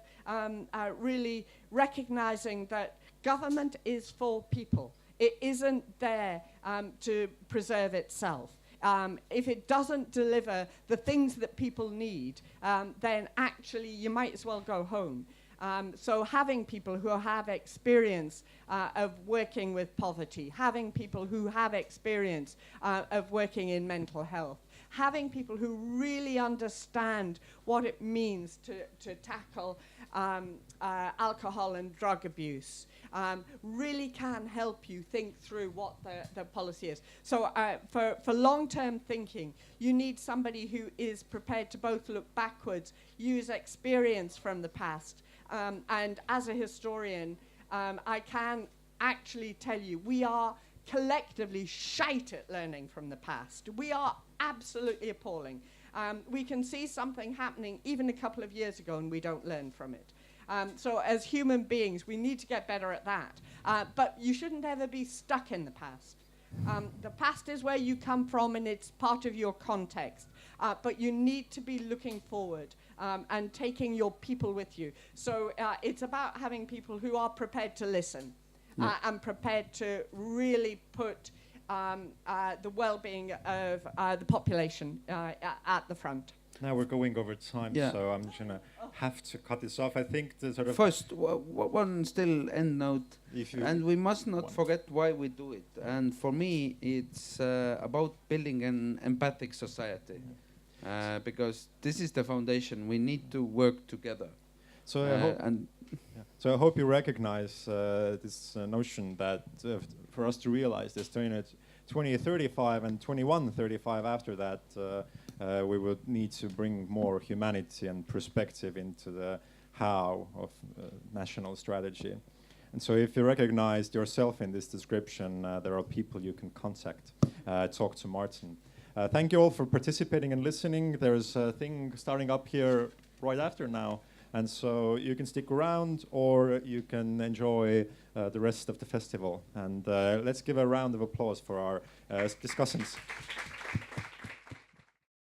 really recognizing that government is for people. It isn't there to preserve itself. If it doesn't deliver the things that people need, then actually you might as well go home. So having people who have experience of working with poverty, having people who have experience of working in mental health, having people who really understand what it means to tackle alcohol and drug abuse, really can help you think through what the policy is. So for long-term thinking, you need somebody who is prepared to both look backwards, use experience from the past, and as a historian, I can actually tell you, we are collectively shite at learning from the past. We are absolutely appalling. We can see something happening even a couple of years ago and we don't learn from it. So as human beings, we need to get better at that. But you shouldn't ever be stuck in the past. The past is where you come from and it's part of your context. But you need to be looking forward and taking your people with you. So it's about having people who are prepared to listen and prepared to really put the well-being of the population at the front. Now we're going over time, Yeah. so I'm just gonna have to cut this off. I think the sort of First, one still end note, if you and we must not want. forget why we do it. And for me, it's about building an empathic society, because this is the foundation. We need to work together. So I hope and So I hope you recognize this notion that for us to realize the Estonia 2035 and 2135 after that, we would need to bring more humanity and perspective into the how of national strategy. And so if you recognized yourself in this description, there are people you can contact, talk to Martin. Thank you all for participating and listening. There's a thing starting up here right after now. And so you can stick around or you can enjoy the rest of the festival. And let's give a round of applause for our discussants.